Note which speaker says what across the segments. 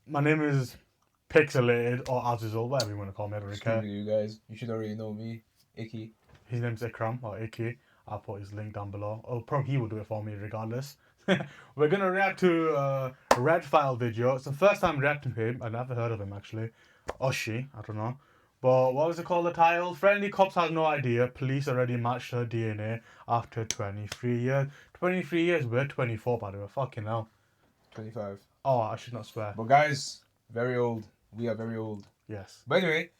Speaker 1: My name is Pixelated or Azizul, whatever you want to call me. I don't really care.
Speaker 2: Screw you guys. You should already know me. Icky.
Speaker 1: His name's Ikram or Iki. I'll put his link down below. Oh, probably he will do it for me regardless. We're gonna react to a Red File video. It's the first time reacting to him. I never heard of him actually, or she. I don't know. But what was it called? The title? Friendly cops had no idea. Police already matched her DNA after 23 years. 23 years. We're 24 by the way. Fucking hell.
Speaker 2: 25.
Speaker 1: Oh, I should not swear.
Speaker 2: But guys, very old. We are very old.
Speaker 1: Yes.
Speaker 2: But anyway,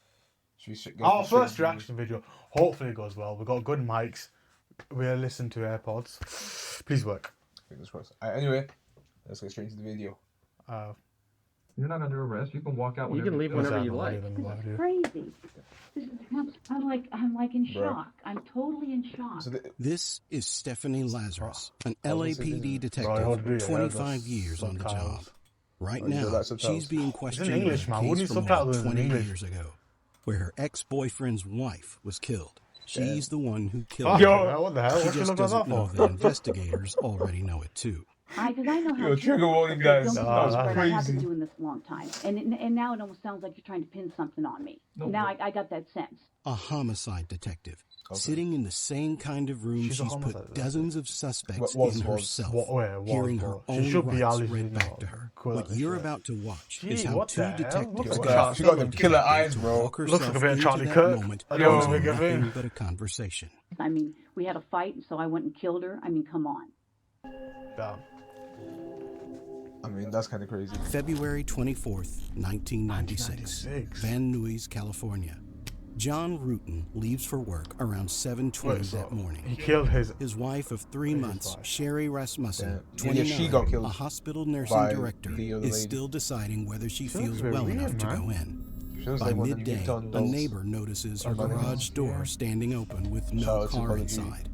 Speaker 2: should we
Speaker 1: Our first reaction video. Hopefully it goes well. We got good mics. We'll listen to AirPods. Please work.
Speaker 2: Fingers crossed. Anyway, let's get straight into the video.
Speaker 3: You're not under arrest. You can walk out.
Speaker 4: You can leave whenever you like.
Speaker 5: This is crazy. I'm like in shock. I'm totally in shock.
Speaker 2: So
Speaker 6: This is Stephanie Lazarus, an LAPD detective
Speaker 1: Bro,
Speaker 6: with 25
Speaker 1: that's
Speaker 6: years on the job.
Speaker 1: subtitles.
Speaker 6: Right
Speaker 2: Oh, you got
Speaker 6: now,
Speaker 2: subtitles.
Speaker 6: she's being questioned in a
Speaker 1: English, man. Wouldn't
Speaker 6: case
Speaker 1: you
Speaker 6: from
Speaker 1: subtitle
Speaker 6: over
Speaker 1: it in
Speaker 6: 20
Speaker 1: English?
Speaker 6: years ago, where her ex-boyfriend's wife was killed. She's the one who killed
Speaker 1: Fuck,
Speaker 6: her.
Speaker 1: yo, what the hell?
Speaker 6: She
Speaker 1: What you
Speaker 6: just
Speaker 1: look like that
Speaker 6: doesn't know
Speaker 1: for?
Speaker 6: the investigators already know it too.
Speaker 5: Because I know how
Speaker 2: Yo, trigger warning, guys.
Speaker 5: Don't
Speaker 1: That was
Speaker 5: I have
Speaker 2: crazy.
Speaker 5: been doing this a long time, and now it almost sounds like you're trying to pin something on me.
Speaker 3: No,
Speaker 5: now
Speaker 3: but-
Speaker 5: I got that sense.
Speaker 6: A homicide detective, sitting in the same kind of room
Speaker 1: She's a
Speaker 6: she's
Speaker 1: homicide
Speaker 6: put
Speaker 1: detective.
Speaker 6: dozens of suspects
Speaker 2: Was.
Speaker 6: in herself,
Speaker 1: Where?
Speaker 6: hearing her
Speaker 1: She
Speaker 6: own
Speaker 1: should be
Speaker 6: rights
Speaker 1: at least,
Speaker 6: read
Speaker 1: you know,
Speaker 6: back to her.
Speaker 1: cool
Speaker 6: What
Speaker 1: at this
Speaker 6: you're
Speaker 1: shit.
Speaker 6: about to watch
Speaker 1: Gee,
Speaker 6: is how
Speaker 1: what
Speaker 6: two
Speaker 1: the hell?
Speaker 6: detectives
Speaker 1: Looks like
Speaker 6: got
Speaker 2: she got them killer eyes, bro.
Speaker 6: walk
Speaker 1: Looks like a
Speaker 6: herself
Speaker 1: bit of
Speaker 6: into
Speaker 1: Charlie
Speaker 6: that
Speaker 1: Kirk.
Speaker 6: moment
Speaker 1: I
Speaker 6: with
Speaker 1: know, we get
Speaker 6: nothing
Speaker 1: in.
Speaker 6: but a conversation.
Speaker 5: I mean, we had a fight, and so I went and killed her. I mean, come on.
Speaker 1: Damn.
Speaker 2: I mean, that's kind of crazy.
Speaker 6: February 24th, 1996,
Speaker 1: 1996.
Speaker 6: Van Nuys, California. John Rutan leaves for work around 7:20 that
Speaker 1: He
Speaker 6: morning.
Speaker 1: killed his.
Speaker 6: His wife of 3 months,
Speaker 1: wife.
Speaker 6: Sherry Rasmussen,
Speaker 2: Yeah,
Speaker 6: 29,
Speaker 2: she got killed
Speaker 6: a hospital nursing
Speaker 2: by
Speaker 6: director,
Speaker 2: the other
Speaker 6: is
Speaker 2: lady.
Speaker 6: still deciding whether she
Speaker 1: looks
Speaker 6: feels
Speaker 1: very
Speaker 6: well
Speaker 1: weird,
Speaker 6: enough to
Speaker 1: man.
Speaker 6: go in.
Speaker 2: Feels
Speaker 6: By
Speaker 2: like one of
Speaker 6: midday,
Speaker 2: the Newton
Speaker 6: a
Speaker 2: dolls.
Speaker 6: neighbor notices her
Speaker 2: Somebody
Speaker 6: garage
Speaker 2: else,
Speaker 6: door
Speaker 1: yeah.
Speaker 6: standing open with
Speaker 2: Shout
Speaker 6: no
Speaker 2: out to
Speaker 6: car
Speaker 2: Call of
Speaker 6: inside.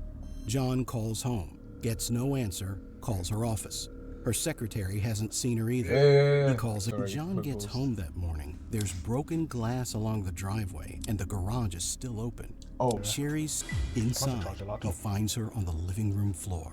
Speaker 6: John calls home, gets no answer, calls her office. Her secretary hasn't seen her either.
Speaker 2: Yeah.
Speaker 6: He calls it.
Speaker 2: Sorry,
Speaker 6: John
Speaker 2: quick
Speaker 6: gets
Speaker 2: pause.
Speaker 6: home that morning. There's broken glass along the driveway, and the garage is still open.
Speaker 2: Oh,
Speaker 6: Sherry's
Speaker 1: charge
Speaker 6: inside.
Speaker 1: your laptop.
Speaker 6: He finds her on the living room floor,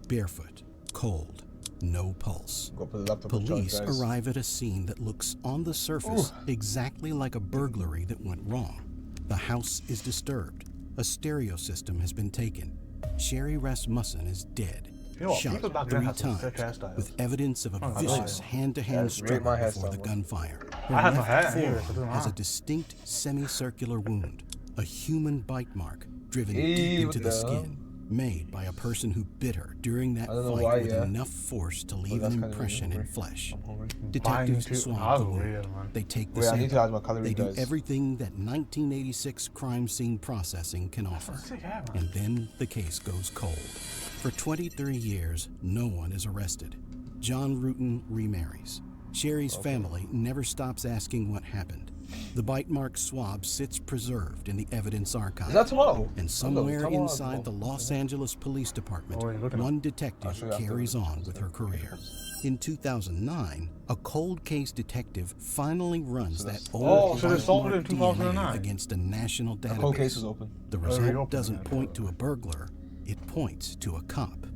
Speaker 6: barefoot, cold, no pulse.
Speaker 2: go put the laptop on charge,
Speaker 6: Police
Speaker 2: guys.
Speaker 6: arrive at a scene that looks on the surface exactly like a burglary that went wrong. The house is disturbed. A stereo system has been taken. Sherry Rasmussen is dead.
Speaker 1: You know what,
Speaker 6: Shot
Speaker 1: people back then
Speaker 6: 3
Speaker 1: had some sick
Speaker 6: times,
Speaker 1: hairstyles.
Speaker 6: with evidence of a vicious hand-to-hand
Speaker 2: That's rate
Speaker 6: struggle
Speaker 2: my
Speaker 6: before
Speaker 2: hairstyle,
Speaker 6: the
Speaker 2: man.
Speaker 6: gunfire. Her
Speaker 1: I had no
Speaker 6: left
Speaker 1: hair,
Speaker 6: forearm
Speaker 1: so it doesn't
Speaker 6: has a
Speaker 1: matter.
Speaker 6: distinct semicircular wound, a human bite mark driven
Speaker 2: Eee,
Speaker 6: deep
Speaker 2: what
Speaker 6: into the
Speaker 2: the hell?
Speaker 6: skin, made by a person who bit her during that
Speaker 2: I don't know
Speaker 6: fight
Speaker 2: why,
Speaker 6: with
Speaker 2: yeah.
Speaker 6: enough force to leave
Speaker 2: that's
Speaker 6: an
Speaker 2: kinda
Speaker 6: impression in
Speaker 2: hungry.
Speaker 6: flesh.
Speaker 2: I'm hungry.
Speaker 6: Detectives
Speaker 1: Buying
Speaker 6: swab the
Speaker 1: too-
Speaker 6: wound.
Speaker 1: weird, man.
Speaker 6: They take the
Speaker 2: Wait, I need to add my
Speaker 6: sample.
Speaker 2: calorie,
Speaker 6: They do
Speaker 2: guys.
Speaker 6: everything that 1986 crime scene processing can offer.
Speaker 1: Sick hair, man.
Speaker 6: And then the case goes cold. For 23 years, no one is arrested. John Rutan remarries. Sherry's family never stops asking what happened. The bite mark swab sits preserved in the evidence archive.
Speaker 2: Is that tomato?
Speaker 6: And somewhere
Speaker 2: Tomato.
Speaker 6: inside the Los Angeles Police Department,
Speaker 1: Oh, you're looking at-
Speaker 6: one detective
Speaker 2: I'll show you after
Speaker 6: carries
Speaker 2: this.
Speaker 6: on with her career. In 2009, a cold case detective finally runs that
Speaker 2: that's-
Speaker 6: old
Speaker 1: Oh, so they
Speaker 6: bite
Speaker 1: solved it
Speaker 6: mark
Speaker 1: in 2009?
Speaker 6: DNA against a national
Speaker 2: The whole case
Speaker 6: database.
Speaker 2: is open.
Speaker 6: The
Speaker 1: reopened
Speaker 6: result doesn't
Speaker 1: it.
Speaker 6: point to a burglar, it points to a cop.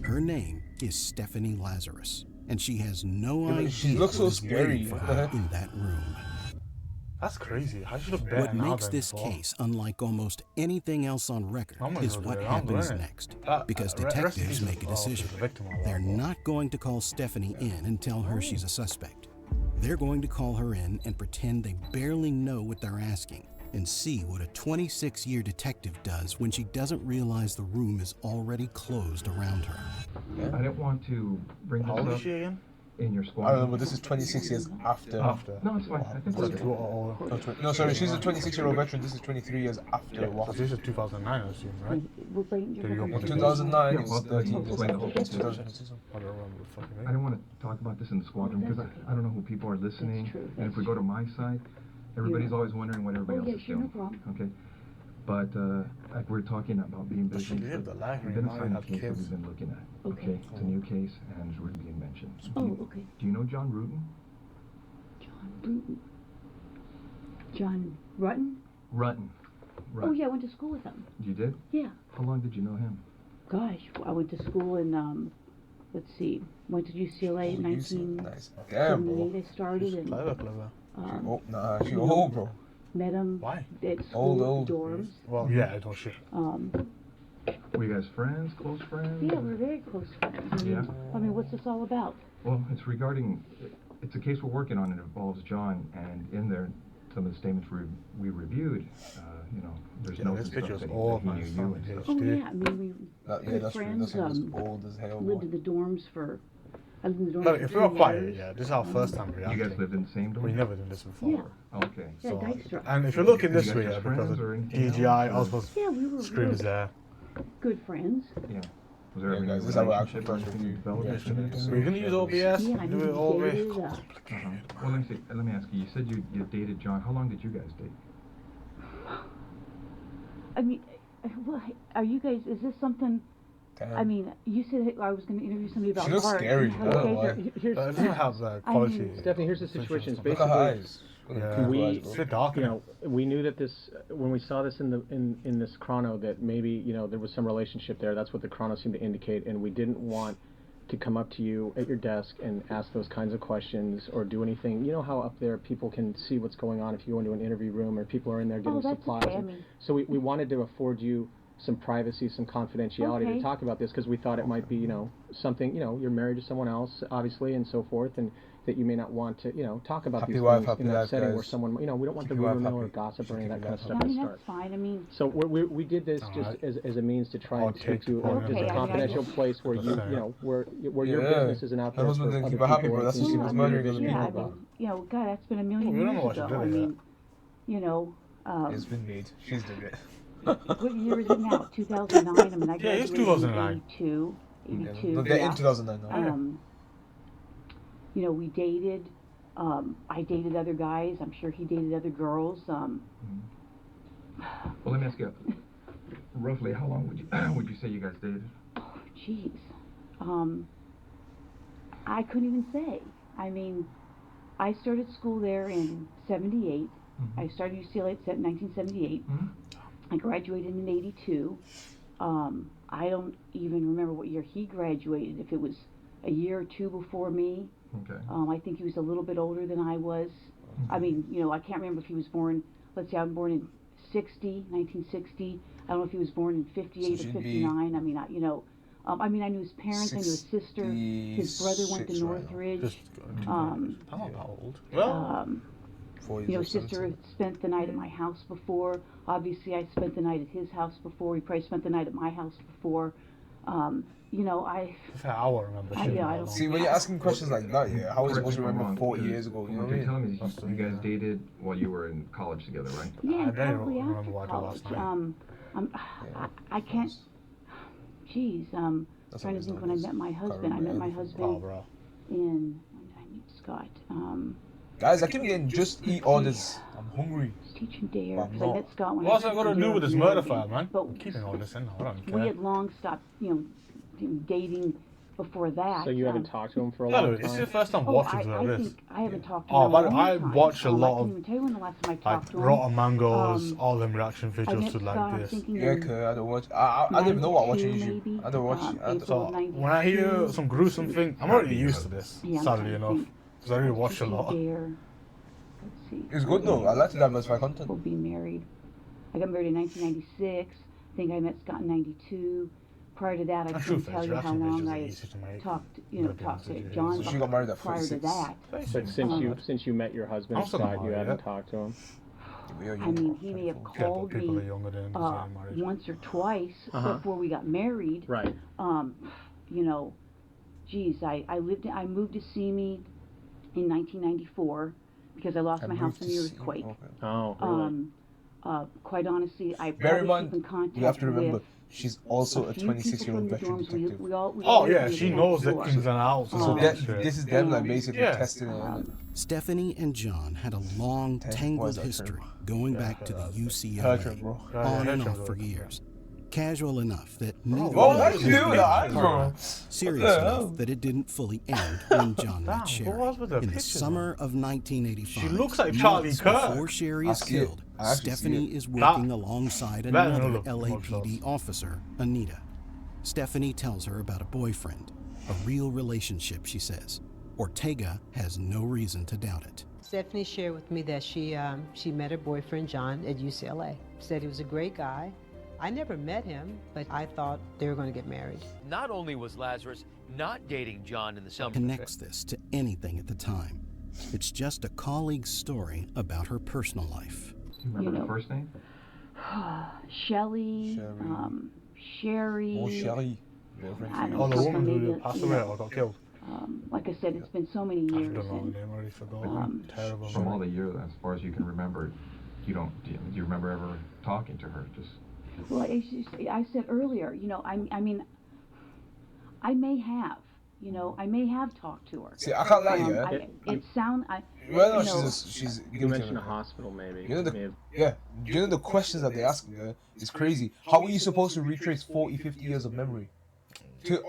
Speaker 6: Her name is Stephanie Lazarus, and she has no
Speaker 2: but
Speaker 6: idea
Speaker 2: she looks so
Speaker 6: what is waiting
Speaker 2: scary.
Speaker 6: for
Speaker 2: What the
Speaker 6: her
Speaker 2: heck?
Speaker 6: in that room.
Speaker 1: That's crazy. How should have better
Speaker 6: What
Speaker 1: now
Speaker 6: makes
Speaker 1: than
Speaker 6: this
Speaker 1: before?
Speaker 6: case unlike almost anything else on record
Speaker 1: I'm gonna
Speaker 6: is
Speaker 1: go to
Speaker 6: what
Speaker 1: the
Speaker 6: happens
Speaker 1: island.
Speaker 6: next.
Speaker 1: That-
Speaker 6: Because
Speaker 1: rest in
Speaker 6: detectives
Speaker 1: peace.
Speaker 6: make a
Speaker 1: Oh, she's
Speaker 6: decision.
Speaker 1: the victim of that.
Speaker 6: They're not going to call Stephanie in and tell her she's a suspect. They're going to call her in and pretend they barely know what they're asking and see what a 26-year detective does when she doesn't realize the room is already closed around her.
Speaker 3: I didn't want to bring
Speaker 1: How
Speaker 3: this
Speaker 1: old is
Speaker 3: up
Speaker 1: she again?
Speaker 3: in your
Speaker 2: I
Speaker 3: squad.
Speaker 2: don't know, but this is 26 years after.
Speaker 1: After.
Speaker 3: No, it's fine. I think we're
Speaker 1: Too
Speaker 3: good.
Speaker 1: old.
Speaker 2: No, sorry, she's a 26-year-old veteran. This is 23 years after.
Speaker 1: So
Speaker 2: What?
Speaker 1: this is 2009, I assume, right?
Speaker 5: We're waiting
Speaker 1: Did you open it?
Speaker 2: 2009
Speaker 3: Yeah,
Speaker 2: is
Speaker 3: well,
Speaker 2: 13 years
Speaker 3: explain the
Speaker 2: after.
Speaker 3: whole
Speaker 2: It's
Speaker 3: situation.
Speaker 2: 2006.
Speaker 1: I don't remember the fucking
Speaker 3: I
Speaker 1: name.
Speaker 3: didn't want to talk about this in the squadron because I don't know who people are listening.
Speaker 5: That's true,
Speaker 3: And if we go to my side, everybody's always wondering what everybody else
Speaker 5: yeah,
Speaker 3: is
Speaker 5: sure, no
Speaker 3: doing.
Speaker 5: problem.
Speaker 3: Okay. But like we're talking about being
Speaker 1: But she
Speaker 3: busy.
Speaker 1: lived a life
Speaker 3: We've
Speaker 1: and
Speaker 3: been
Speaker 1: now you
Speaker 3: assigned a
Speaker 1: have
Speaker 3: case that
Speaker 1: kids.
Speaker 3: we've been looking at.
Speaker 5: Okay.
Speaker 3: It's a new case and it's really being mentioned.
Speaker 5: Oh, okay.
Speaker 3: Do you know John Rutan?
Speaker 5: John Bruton. John Rutten?
Speaker 3: Rutten.
Speaker 5: Oh, yeah, I went to school with him.
Speaker 3: You did?
Speaker 5: Yeah.
Speaker 3: How long did you know him?
Speaker 5: Gosh, I went to school in let's see, went to UCLA in
Speaker 2: Nice. Damn, bro.
Speaker 5: 1978. I started and
Speaker 1: Clever.
Speaker 2: Oh, nah, she old, bro.
Speaker 5: met him
Speaker 1: Why?
Speaker 5: at school
Speaker 2: Old.
Speaker 5: dorms.
Speaker 1: Well, yeah, I don't shit.
Speaker 3: Were you guys friends, close friends?
Speaker 5: Yeah, we're very close friends.
Speaker 3: Yeah.
Speaker 5: I mean, what's this all about?
Speaker 3: Well, it's regarding, it's a case we're working on. It involves John, and in there, some of the statements we reviewed, you know, there's
Speaker 1: Yeah,
Speaker 3: no
Speaker 1: this
Speaker 3: stuff
Speaker 1: picture's
Speaker 3: that
Speaker 1: old,
Speaker 3: he
Speaker 1: man.
Speaker 3: knew
Speaker 1: It's
Speaker 3: you
Speaker 1: not
Speaker 3: and stuff.
Speaker 5: Oh
Speaker 1: HD.
Speaker 5: yeah, I mean we
Speaker 2: Yeah,
Speaker 5: good
Speaker 2: that's true.
Speaker 5: friends.
Speaker 2: This one is old as hell,
Speaker 5: Lived
Speaker 2: boy.
Speaker 5: in the dorms for. I lived in the dorms.
Speaker 1: Look,
Speaker 5: for
Speaker 1: if we were
Speaker 5: 3
Speaker 1: quiet,
Speaker 5: years.
Speaker 1: yeah, this is our first time
Speaker 3: You
Speaker 1: reacting.
Speaker 3: guys lived in the same dorm?
Speaker 1: We never done this before.
Speaker 5: Yeah.
Speaker 3: Okay.
Speaker 5: Yeah,
Speaker 1: So,
Speaker 5: Dykstra.
Speaker 1: and if you're looking
Speaker 3: You
Speaker 1: this
Speaker 3: guys
Speaker 1: way,
Speaker 3: just
Speaker 1: yeah, because
Speaker 3: friends
Speaker 1: of
Speaker 3: or anything
Speaker 1: DGI,
Speaker 3: else,
Speaker 1: also
Speaker 5: Yeah, we were
Speaker 1: screen is there.
Speaker 5: good friends.
Speaker 3: Yeah. Was there
Speaker 2: Yeah,
Speaker 3: ever
Speaker 2: guys,
Speaker 3: any
Speaker 2: this is our actual
Speaker 3: relationship or
Speaker 2: first
Speaker 3: anything
Speaker 2: review.
Speaker 3: developed
Speaker 2: Reaction
Speaker 3: between
Speaker 2: video.
Speaker 3: you?
Speaker 1: We're gonna use OBS.
Speaker 5: Yeah, I
Speaker 1: do
Speaker 5: mean
Speaker 1: it all
Speaker 5: we
Speaker 1: the way.
Speaker 5: dated.
Speaker 3: Well, let me ask you. You said you dated John. How long did you guys date?
Speaker 5: I mean, well, are you guys? Is this something?
Speaker 2: Damn.
Speaker 5: I mean, you said I was going to interview somebody about
Speaker 2: She looks
Speaker 5: art.
Speaker 2: scary,
Speaker 5: and how
Speaker 2: I don't
Speaker 5: you
Speaker 2: know
Speaker 5: guys are-
Speaker 2: why.
Speaker 4: Here's,
Speaker 1: It doesn't have the
Speaker 5: I
Speaker 1: quality.
Speaker 5: mean-
Speaker 4: Stephanie, here's the situation. It's
Speaker 2: Look at her
Speaker 4: basically,
Speaker 2: eyes.
Speaker 1: Yeah.
Speaker 4: We-
Speaker 1: It's a bit dark.
Speaker 4: you know, we knew that this, when we saw this in this chrono, that maybe, you know, there was some relationship there. That's what the chrono seemed to indicate, and we didn't want to come up to you at your desk and ask those kinds of questions or do anything. You know how up there people can see what's going on if you go into an interview room or people are in there getting
Speaker 5: Oh, that's
Speaker 4: supplies.
Speaker 5: okay. I
Speaker 4: And
Speaker 5: mean,
Speaker 4: so we wanted to afford you some privacy, some confidentiality
Speaker 5: Okay.
Speaker 4: to talk about this because we thought it might be, you know, something, you know, you're married to someone else, obviously, and so forth, and that you may not want to, you know, talk about
Speaker 2: Happy
Speaker 4: these
Speaker 2: wife,
Speaker 4: things
Speaker 2: happy
Speaker 4: in that
Speaker 2: life,
Speaker 4: setting where
Speaker 2: guys.
Speaker 4: someone, you know, we don't want
Speaker 2: Keep
Speaker 4: the
Speaker 2: your wife
Speaker 4: rumor mill or
Speaker 2: happy.
Speaker 4: gossip or any of that
Speaker 2: Keep
Speaker 4: kind of
Speaker 2: your
Speaker 4: stuff
Speaker 2: wife
Speaker 5: I
Speaker 4: to
Speaker 5: mean,
Speaker 4: start.
Speaker 5: that's fine. I mean,
Speaker 4: So we did this just
Speaker 1: Alright.
Speaker 4: as a means to try
Speaker 1: I'll
Speaker 4: and
Speaker 1: take
Speaker 4: take you
Speaker 1: the point.
Speaker 4: just
Speaker 5: Okay,
Speaker 4: a
Speaker 5: I mean, I
Speaker 4: confidential
Speaker 5: just-
Speaker 4: place where you
Speaker 1: Just saying.
Speaker 4: know where your
Speaker 2: Yeah.
Speaker 4: business isn't out
Speaker 2: Her
Speaker 4: there
Speaker 2: husband
Speaker 4: for
Speaker 2: didn't
Speaker 4: other
Speaker 2: keep her happy,
Speaker 4: people
Speaker 2: bro.
Speaker 4: or
Speaker 2: That's
Speaker 4: anything.
Speaker 2: what she
Speaker 5: yeah,
Speaker 2: was
Speaker 5: I
Speaker 2: murdering
Speaker 5: mean,
Speaker 2: other
Speaker 5: yeah,
Speaker 2: people,
Speaker 5: I mean, you know, God, that's been a million
Speaker 1: we don't know
Speaker 5: years
Speaker 1: what she
Speaker 5: ago.
Speaker 1: did
Speaker 5: I
Speaker 1: yet.
Speaker 5: mean, you know,
Speaker 2: It's been made. She's doing it.
Speaker 5: what year is it now? 2009. I mean, I
Speaker 1: Yeah, it's
Speaker 5: graduated
Speaker 1: 2009.
Speaker 5: in 82. 82.
Speaker 2: No, they're
Speaker 5: yeah.
Speaker 2: in 2009 now.
Speaker 5: You know, we dated. I dated other guys. I'm sure he dated other girls.
Speaker 3: Well, let me ask you, roughly how long would you say you guys dated?
Speaker 5: Jeez. I couldn't even say. I mean, I started school there in 78. I started UCLA in 1978.
Speaker 3: Mhm.
Speaker 5: I graduated in 82. I don't even remember what year he graduated, if it was a year or two before me.
Speaker 3: Okay.
Speaker 5: I think he was a little bit older than I was. I mean, you know, I can't remember if he was born, let's say I'm born in 1960. I don't know if he was born in 58
Speaker 2: So
Speaker 5: or
Speaker 2: she'd be
Speaker 5: 59. I mean, you know, I mean, I knew his parents, I knew his sister. His brother went to
Speaker 2: 66 right now.
Speaker 5: Northridge.
Speaker 1: Just,
Speaker 5: Um,
Speaker 1: I'm not that old. Well,
Speaker 2: 4 years
Speaker 5: You know,
Speaker 2: old,
Speaker 5: sister
Speaker 2: 17.
Speaker 5: had spent the night at my house before. Obviously, I spent the night at his house before. He probably spent the night at my house before. You know, I
Speaker 1: I will remember.
Speaker 5: I-
Speaker 1: shit
Speaker 5: yeah, I
Speaker 1: that
Speaker 5: don't-
Speaker 1: long.
Speaker 2: See, when you're asking questions like that, yeah, how is it
Speaker 3: Correct me
Speaker 2: supposed to
Speaker 3: if I'm
Speaker 2: remember
Speaker 3: wrong,
Speaker 2: 40
Speaker 3: because
Speaker 2: years ago? You know
Speaker 3: what
Speaker 2: what I
Speaker 3: you're telling
Speaker 2: mean?
Speaker 3: me is you guys dated while you were in college together, right?
Speaker 5: yeah,
Speaker 1: I don't
Speaker 5: probably
Speaker 1: remember
Speaker 5: after
Speaker 1: what I did
Speaker 5: college.
Speaker 1: last night.
Speaker 5: I can't. Geez,
Speaker 2: That's
Speaker 5: trying to
Speaker 2: always
Speaker 5: think
Speaker 2: nice.
Speaker 5: when I met my
Speaker 2: Can't
Speaker 5: husband. I met
Speaker 2: remember
Speaker 5: my
Speaker 2: everything.
Speaker 1: Oh,
Speaker 5: husband
Speaker 1: bro.
Speaker 5: in when did I meet Scott?
Speaker 2: Guys, I keep getting just eat orders. I'm hungry.
Speaker 5: I was teaching dare
Speaker 2: I'm
Speaker 5: because I
Speaker 2: not.
Speaker 5: met Scott when
Speaker 1: What's
Speaker 5: I
Speaker 1: that
Speaker 5: was
Speaker 1: got to
Speaker 5: teaching
Speaker 1: do
Speaker 5: dare
Speaker 1: with this
Speaker 5: in
Speaker 1: murder
Speaker 5: Oregon.
Speaker 1: file, man?
Speaker 5: But
Speaker 1: I'm keeping all this in. I don't
Speaker 5: we
Speaker 1: care.
Speaker 5: had long stopped, you know, dating before that.
Speaker 4: So you haven't talked to him for a
Speaker 1: No,
Speaker 4: long
Speaker 1: it's
Speaker 4: time?
Speaker 1: your first time
Speaker 5: Oh,
Speaker 1: watching
Speaker 5: I
Speaker 1: this.
Speaker 5: think I haven't talked to
Speaker 1: Oh,
Speaker 5: him
Speaker 1: but
Speaker 5: in a long
Speaker 1: I
Speaker 5: time.
Speaker 1: watch a lot
Speaker 5: I can't
Speaker 1: of,
Speaker 5: even tell you when the last time I
Speaker 1: like
Speaker 5: talked to him.
Speaker 1: Rotten Mangoes,
Speaker 5: Um,
Speaker 1: all them reaction
Speaker 5: I
Speaker 1: videos
Speaker 5: met
Speaker 1: to
Speaker 5: Scott,
Speaker 1: like
Speaker 5: I'm
Speaker 1: this.
Speaker 5: thinking
Speaker 2: Yeah,
Speaker 5: in
Speaker 2: cause I don't watch. I don't even know what I watch on
Speaker 5: 92
Speaker 2: YouTube.
Speaker 5: maybe,
Speaker 2: I don't watch.
Speaker 5: April
Speaker 1: So
Speaker 5: of
Speaker 1: when I hear
Speaker 5: 92.
Speaker 1: some gruesome thing, I'm already used to this.
Speaker 5: Yeah, I'm
Speaker 1: Sadly
Speaker 5: trying to
Speaker 1: enough,
Speaker 5: think.
Speaker 1: because I really watch a
Speaker 5: Teaching
Speaker 1: lot.
Speaker 5: Dare. Let's see.
Speaker 2: It's good though. I like to diversify content.
Speaker 5: We'll be married. I got married in 1996. I think I met Scott in 92. Prior to that, I
Speaker 1: That's
Speaker 5: couldn't
Speaker 1: true,
Speaker 5: tell you how
Speaker 1: reaction
Speaker 5: long
Speaker 1: videos are
Speaker 5: I
Speaker 1: easy to make.
Speaker 5: talked,
Speaker 1: Maybe
Speaker 5: talked to
Speaker 1: messages.
Speaker 5: John.
Speaker 2: So she got married at
Speaker 5: prior to
Speaker 2: 46.
Speaker 5: that.
Speaker 4: But since
Speaker 5: Um,
Speaker 4: you met your husband,
Speaker 1: I'm still
Speaker 4: Scott,
Speaker 1: not
Speaker 4: you
Speaker 1: married
Speaker 4: haven't
Speaker 1: yet.
Speaker 4: talked to him.
Speaker 2: We are
Speaker 5: I
Speaker 2: young,
Speaker 5: mean,
Speaker 2: bro.
Speaker 5: he may have
Speaker 1: Yeah, but
Speaker 5: called
Speaker 1: people are
Speaker 5: me
Speaker 1: younger than married.
Speaker 5: once or twice
Speaker 4: Uh-huh.
Speaker 5: before we got married.
Speaker 4: Right.
Speaker 5: You know, geez, I moved to Simi in 1994 because I lost
Speaker 2: I
Speaker 5: my house
Speaker 2: moved
Speaker 5: in
Speaker 2: to
Speaker 5: the
Speaker 2: see-
Speaker 5: earthquake.
Speaker 2: okay.
Speaker 4: Oh, really?
Speaker 5: Quite honestly, I
Speaker 2: Bear in
Speaker 5: probably keep
Speaker 2: mind,
Speaker 5: in contact
Speaker 2: you have to remember,
Speaker 5: with
Speaker 2: she's also a
Speaker 5: few people
Speaker 2: 26-year-old
Speaker 5: from the
Speaker 2: veteran
Speaker 5: dorms.
Speaker 2: detective.
Speaker 5: We all
Speaker 1: Oh yeah,
Speaker 5: live
Speaker 1: she
Speaker 5: next
Speaker 1: knows the
Speaker 5: door.
Speaker 1: ins and outs and
Speaker 2: So
Speaker 1: all that shit.
Speaker 2: this is them like basically
Speaker 1: Yeah.
Speaker 2: testing it.
Speaker 6: Stephanie and John had a long,
Speaker 2: What is
Speaker 6: tangled
Speaker 2: that
Speaker 6: history
Speaker 2: term?
Speaker 6: going back to the
Speaker 2: Hertram,
Speaker 6: UCLA,
Speaker 2: bro.
Speaker 6: on and
Speaker 1: Hertram,
Speaker 6: off for
Speaker 1: bro.
Speaker 6: years. Casual enough that neither
Speaker 2: Bro,
Speaker 6: of
Speaker 2: why
Speaker 6: them
Speaker 2: did you do
Speaker 6: admitted
Speaker 2: that,
Speaker 6: to
Speaker 2: bro?
Speaker 6: it. Serious
Speaker 2: What the
Speaker 6: enough
Speaker 2: hell?
Speaker 6: that it didn't fully end when John
Speaker 1: Damn,
Speaker 6: met
Speaker 1: what
Speaker 6: Sherry.
Speaker 1: was with the
Speaker 6: In the
Speaker 1: picture,
Speaker 6: summer of 1985,
Speaker 1: She looks like Charlie
Speaker 6: months
Speaker 1: Kirk.
Speaker 6: before Sherry
Speaker 2: I
Speaker 6: is
Speaker 2: see it.
Speaker 6: killed,
Speaker 2: I actually see
Speaker 6: Stephanie
Speaker 2: it.
Speaker 6: is working alongside
Speaker 1: that
Speaker 6: another
Speaker 1: look
Speaker 6: LAPD
Speaker 1: mugshots.
Speaker 6: officer, Anita. Stephanie tells her about a boyfriend. A real relationship, she says. Ortega has no reason to doubt it.
Speaker 7: Stephanie shared with me that she met her boyfriend John at UCLA. Said he was a great guy. I never met him, but I thought they were going to get married.
Speaker 8: Not only was Lazarus not dating John in the summer.
Speaker 6: Connects this to anything at the time. It's just a colleague's story about her personal life.
Speaker 3: Do you remember the first name?
Speaker 5: Shelley, Sherry.
Speaker 2: Oh, Sherry.
Speaker 5: I don't
Speaker 1: Oh, the
Speaker 5: know,
Speaker 1: woman who
Speaker 5: maybe,
Speaker 1: passed
Speaker 5: you
Speaker 1: away
Speaker 5: know,
Speaker 1: or got killed.
Speaker 5: Like I said, it's been so many
Speaker 1: I
Speaker 5: years.
Speaker 1: don't know
Speaker 5: and,
Speaker 1: the name, I already forgot. Terrible.
Speaker 3: From all the years, as far as you can remember, do you remember ever talking to her? Just
Speaker 5: well, I said earlier, you know, I mean, I may have, you know, I may have talked to her.
Speaker 2: See, I can't lie, yeah.
Speaker 5: It sound,
Speaker 2: Well, no,
Speaker 5: you know,
Speaker 2: she's
Speaker 4: You mentioned a hospital, maybe.
Speaker 2: You know the,
Speaker 4: May have-
Speaker 2: yeah, you know the questions that they ask her is crazy. How are you supposed to retrace 40, 50 years of memory? Did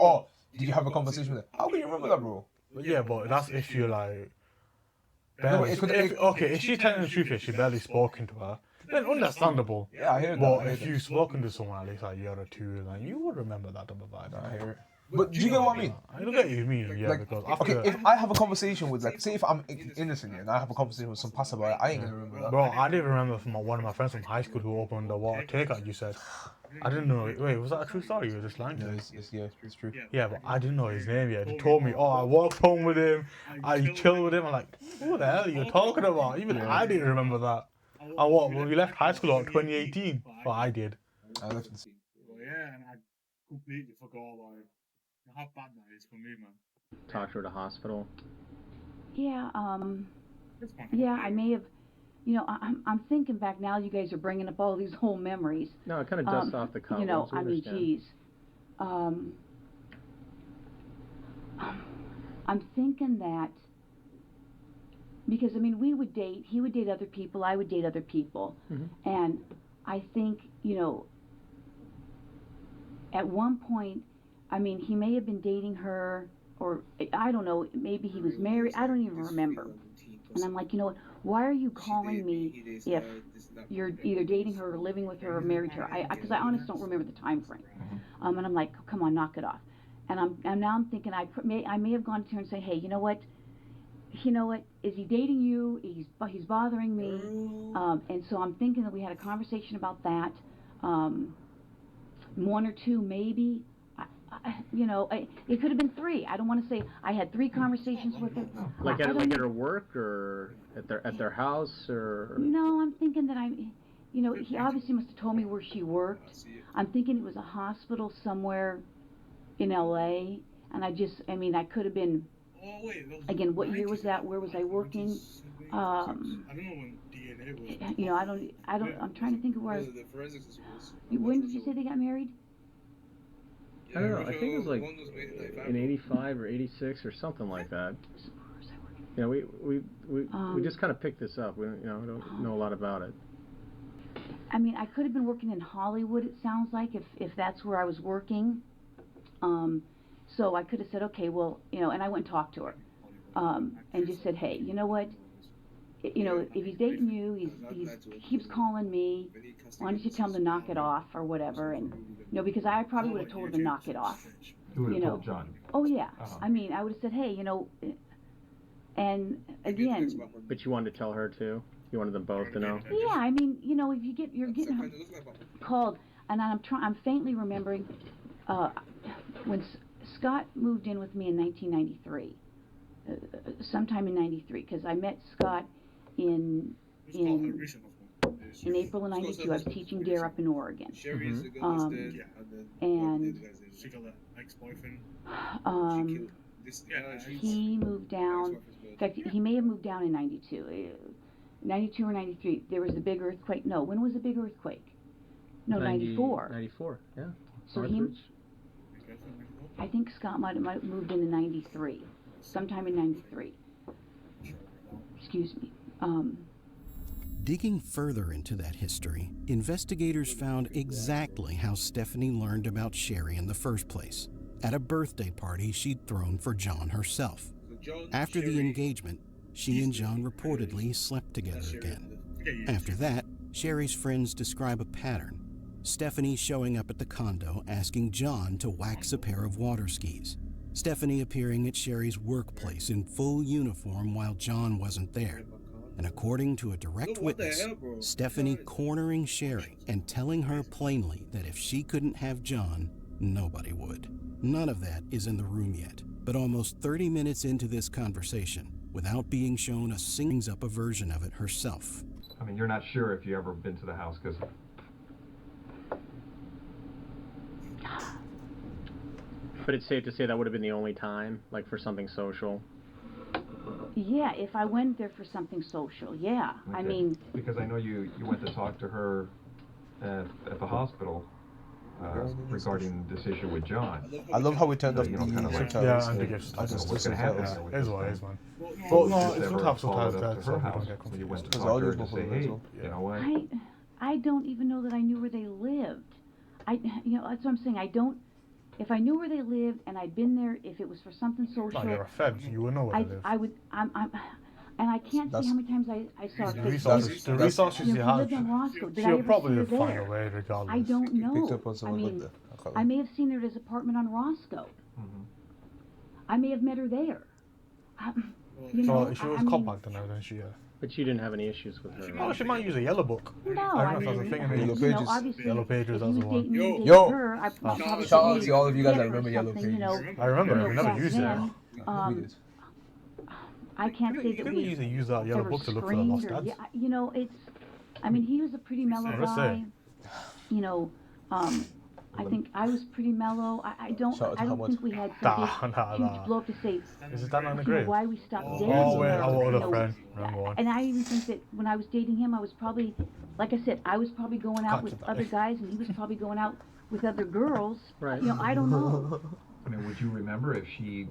Speaker 2: you have a conversation with her? How can you remember that, bro?
Speaker 1: Yeah, but that's if you like.
Speaker 2: No,
Speaker 1: Barely,
Speaker 2: but
Speaker 1: if she's telling the truth, if she barely spoken to her, then understandable.
Speaker 2: Yeah, I hear that.
Speaker 1: But
Speaker 2: I hear
Speaker 1: if
Speaker 2: that.
Speaker 1: you've spoken to someone at least a year or two, then you would remember that type of vibe.
Speaker 2: I hear it. But do you get what I mean?
Speaker 1: I don't get what you mean, yeah,
Speaker 2: Like,
Speaker 1: because
Speaker 2: okay,
Speaker 1: after.
Speaker 2: if I have a conversation with, like, say if I'm innocent and I have a conversation with some passerby, I ain't gonna remember that.
Speaker 1: Bro, I didn't remember from one of my friends from high school who opened the water takeout. You said, I didn't know. Wait, was that a true story? You were just lying to
Speaker 2: No,
Speaker 1: me.
Speaker 2: it's true.
Speaker 1: Yeah, but I didn't know his name yet. He told me, oh, I walked home with him. I chilled with him. I'm like, what the hell are you talking about? Even I didn't remember that. And what? When we left high school in 2018? Well, I did.
Speaker 2: I left it.
Speaker 9: Well, yeah, and I completely forgot about it. How bad that is for me, man.
Speaker 4: Talked to her at a hospital.
Speaker 5: yeah,
Speaker 9: It's fine.
Speaker 5: yeah, I may have, you know, I'm thinking back now. You guys are bringing up all these whole memories.
Speaker 4: No, it kind of dusts off the cobwebs.
Speaker 5: You know,
Speaker 4: we
Speaker 5: I mean,
Speaker 4: understand.
Speaker 5: geez. I'm thinking that because I mean, we would date. He would date other people. I would date other people, and I think, you know, at one point, I mean, he may have been dating her, or I don't know. Maybe he was married. I don't even remember. And I'm like, you know what? Why are you calling me if you're either dating her or living with her or married to her? Because I honestly don't remember the time frame. And I'm like, come on, knock it off. And now I'm thinking I may have gone to her and say, hey, you know what? Is he dating you? He's bothering me. And so I'm thinking that we had a conversation about that. One or two, maybe. It could have been three. I don't want to say I had 3 conversations with her.
Speaker 4: Like
Speaker 5: I
Speaker 4: at
Speaker 5: don't
Speaker 4: like
Speaker 5: know.
Speaker 4: at her work or at their house or.
Speaker 5: No, I'm thinking that he obviously must have told me where she worked. I'm thinking it was a hospital somewhere in LA, and I could have been,
Speaker 9: Oh, wait, that was
Speaker 5: again, what year was that? Where was I working?
Speaker 9: I don't know when DNA was.
Speaker 5: You know, I'm trying to think of where, when did you say they got married?
Speaker 4: I don't know. I think it was like in '85 or '86 or something like that. You know, we just kind of picked this up. We don't know a lot about it.
Speaker 5: I mean, I could have been working in Hollywood, it sounds like, if that's where I was working. So I could have said, okay, well, you know, and I went and talked to her, and just said, hey, you know what? You know, if he's dating you, he keeps calling me. Why don't you tell him to knock it off or whatever? And you know, because I probably would have told her to knock it off.
Speaker 3: You would have
Speaker 5: You know.
Speaker 3: told John.
Speaker 5: Oh yeah.
Speaker 3: Uh-huh.
Speaker 5: I mean, I would have said, hey, you know, and again,
Speaker 4: But you wanted to tell her too. You wanted them both to know.
Speaker 5: yeah. I mean, you know, if you're getting called, and I'm faintly remembering when Scott moved in with me in 1993, sometime in '93, because I met Scott in April of '92. I was teaching DARE up in Oregon. And
Speaker 9: She got that ex-boyfriend.
Speaker 5: he moved down. In fact, he may have moved down in '92. 92 or 93. There was a big earthquake. No, when was the big earthquake? No, 94.
Speaker 4: 94, yeah.
Speaker 5: So I think Scott might have moved in 93, sometime in '93. Excuse me.
Speaker 6: Digging further into that history, investigators found exactly how Stephanie learned about Sherry in the first place, at a birthday party she'd thrown for John herself. After the engagement, she and John reportedly slept together again. After that, Sherry's friends describe a pattern. Stephanie showing up at the condo asking John to wax a pair of water skis. Stephanie appearing at Sherry's workplace in full uniform while John wasn't there. And according to a direct witness, Stephanie cornering Sherry and telling her plainly that if she couldn't have John, nobody would. None of that is in the room yet, but almost 30 minutes into this conversation, without being shown a sings up a version of it herself.
Speaker 3: I mean, you're not sure if you ever been to the house because
Speaker 4: But it's safe to say that would have been the only time, like for something social.
Speaker 5: Yeah, if I went there for something social, yeah. I
Speaker 3: Okay.
Speaker 5: mean,
Speaker 3: Because I know you went to talk to her at the hospital regarding this issue with John.
Speaker 2: I love how we turned off
Speaker 3: You know,
Speaker 2: the
Speaker 3: kinda like-
Speaker 2: subtitles.
Speaker 1: Yeah, and the gifts.
Speaker 2: I just
Speaker 3: what's
Speaker 2: listen
Speaker 3: gonna
Speaker 2: to
Speaker 3: happen
Speaker 2: us.
Speaker 3: now with
Speaker 1: It is
Speaker 3: this
Speaker 1: what it
Speaker 3: guy.
Speaker 1: is, man.
Speaker 3: Well,
Speaker 1: Well, no,
Speaker 3: just
Speaker 1: it's
Speaker 3: ever
Speaker 1: good to have
Speaker 3: followed
Speaker 1: subtitles
Speaker 3: up
Speaker 1: there,
Speaker 3: to
Speaker 1: so
Speaker 3: her
Speaker 1: we don't
Speaker 3: house,
Speaker 1: get
Speaker 3: so you went to
Speaker 1: confused.
Speaker 2: Because
Speaker 3: talk to
Speaker 2: audio
Speaker 3: her
Speaker 2: is
Speaker 3: to
Speaker 2: more
Speaker 3: say,
Speaker 2: popular as
Speaker 3: hey,
Speaker 2: well.
Speaker 3: you know what?
Speaker 5: I don't even know that I knew where they lived. You know, that's what I'm saying. I don't. If I knew where they lived and I'd been there, if it was for something social,
Speaker 1: No, you're a Fed. You would know where they live.
Speaker 5: I would. And I can't say how many times I saw
Speaker 1: The
Speaker 5: kids.
Speaker 1: resources, the resources
Speaker 5: You
Speaker 1: you
Speaker 5: know, if you
Speaker 1: have,
Speaker 5: lived in Roscoe, did I
Speaker 1: she'll
Speaker 5: ever
Speaker 1: probably
Speaker 5: see her
Speaker 1: find
Speaker 5: there?
Speaker 1: a way regardless.
Speaker 5: I don't know.
Speaker 2: Picked up on
Speaker 5: I
Speaker 2: someone
Speaker 5: mean,
Speaker 2: like that.
Speaker 5: I may have seen her at his apartment on Roscoe. I may have met her there. You know,
Speaker 1: So she was
Speaker 5: I mean,
Speaker 1: compact and everything, she,
Speaker 4: But you didn't have any issues with her.
Speaker 1: Oh, she might use a yellow book.
Speaker 5: No,
Speaker 1: I
Speaker 5: I
Speaker 1: don't know if
Speaker 5: mean,
Speaker 1: that's a thing in the
Speaker 2: Yellow
Speaker 5: you know,
Speaker 2: Pages.
Speaker 5: obviously,
Speaker 1: Yellow Pages,
Speaker 5: if
Speaker 1: that's
Speaker 5: he
Speaker 1: the
Speaker 5: was
Speaker 1: one.
Speaker 5: dating me and dating
Speaker 2: Yo.
Speaker 5: her, I probably
Speaker 2: Shout out to all of you guys
Speaker 5: get
Speaker 2: that
Speaker 5: her
Speaker 2: remember Yellow
Speaker 5: something, you know,
Speaker 2: Pages.
Speaker 1: I remember
Speaker 5: you
Speaker 1: it,
Speaker 5: know,
Speaker 1: we never
Speaker 5: back
Speaker 1: used it.
Speaker 5: then,
Speaker 2: We did.
Speaker 5: I can't say that
Speaker 1: Didn't
Speaker 5: we
Speaker 1: we usually use that yellow
Speaker 5: ever
Speaker 1: book to look for the
Speaker 5: screamed
Speaker 1: lost
Speaker 5: or,
Speaker 1: dads?
Speaker 5: yeah, you know, it's, I mean, he was a pretty mellow
Speaker 1: Let's
Speaker 5: guy.
Speaker 1: say.
Speaker 5: You know, I think I was pretty mellow. I don't
Speaker 2: Shout out to
Speaker 5: think
Speaker 2: Hamad.
Speaker 5: we had some
Speaker 1: Nah,
Speaker 5: big, huge
Speaker 1: nah.
Speaker 5: blow up to say,
Speaker 1: Is it that on the
Speaker 5: you know,
Speaker 1: grave?
Speaker 5: why we stopped dating.
Speaker 1: Oh, wait,
Speaker 5: or,
Speaker 1: our
Speaker 5: you
Speaker 1: other
Speaker 5: know,
Speaker 1: friend. Remember one.
Speaker 5: and I even think that when I was dating him, I was probably, like I said, I was probably going out
Speaker 1: Cut
Speaker 5: with
Speaker 1: to that.
Speaker 5: other guys, and he was probably going out with other girls.
Speaker 4: Right.
Speaker 5: You know, I don't know.
Speaker 3: I mean, would you remember if she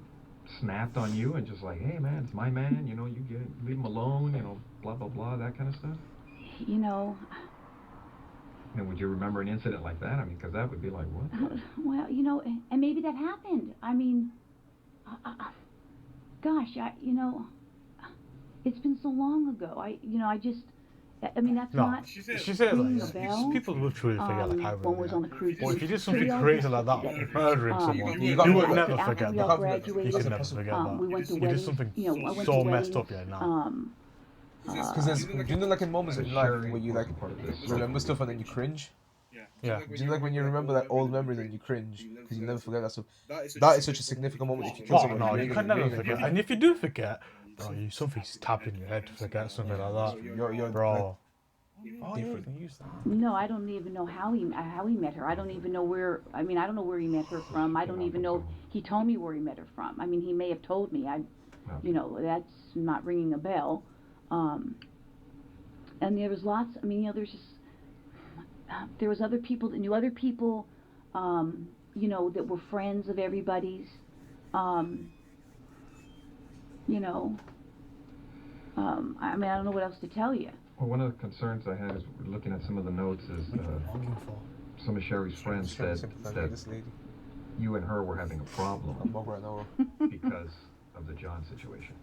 Speaker 3: snapped on you and just like, hey man, it's my man, you know, you leave him alone, you know, blah blah blah, that kind of stuff?
Speaker 5: You know,
Speaker 3: I mean, would you remember an incident like that? I mean, because that would be like, what?
Speaker 5: well, you know, and maybe that happened. I mean, gosh, you know, it's been so long ago. I mean, that's
Speaker 1: No,
Speaker 5: not
Speaker 1: she said
Speaker 5: ringing
Speaker 1: like,
Speaker 5: a bell.
Speaker 1: people will truly forget like how
Speaker 5: one was on the cruise.
Speaker 1: Or if you did
Speaker 5: We
Speaker 1: something
Speaker 5: all
Speaker 1: crazy
Speaker 5: just
Speaker 1: like that,
Speaker 5: forget.
Speaker 1: murdering someone,
Speaker 2: you
Speaker 1: you
Speaker 2: got-
Speaker 1: would
Speaker 2: after
Speaker 1: never
Speaker 5: we
Speaker 1: forget
Speaker 5: all
Speaker 1: that. You
Speaker 5: graduated,
Speaker 1: could never forget that.
Speaker 5: we went to
Speaker 1: You did
Speaker 5: weddings.
Speaker 1: something
Speaker 5: You know, I went
Speaker 1: so
Speaker 5: to
Speaker 1: messed
Speaker 5: weddings,
Speaker 1: up, yeah, now.
Speaker 2: Because there's, do you know like in moments in life
Speaker 3: Sharing
Speaker 2: where you like
Speaker 3: part of this.
Speaker 2: remember stuff and then you cringe?
Speaker 1: Yeah.
Speaker 2: Do you know like when you remember that old memory then you cringe because you never forget that stuff? That is such a significant moment if you kill
Speaker 1: Oh,
Speaker 2: someone.
Speaker 1: no,
Speaker 2: you're
Speaker 1: you
Speaker 2: really
Speaker 1: can never
Speaker 2: really
Speaker 1: forget. And if you do forget, bro, something's tapped in your head to forget something like that.
Speaker 2: You're
Speaker 1: Bro. Oh, yeah, you can use that.
Speaker 5: No, I don't even know how he met her. I don't even know where. I mean, I don't know where he met her from. I don't even know if he told me where he met her from. I mean, he may have told me. You know, that's not ringing a bell. And there was lots. I mean, you know, there's just there was other people that knew other people. You know, that were friends of everybody's. You know. I mean, I don't know what else to tell you.
Speaker 3: Well, one of the concerns I had is looking at some of the notes is some of Sherry's friends said that
Speaker 2: this lady.
Speaker 3: you and her were having a
Speaker 2: I'm
Speaker 3: problem
Speaker 2: bug right now.
Speaker 3: because of the John situation.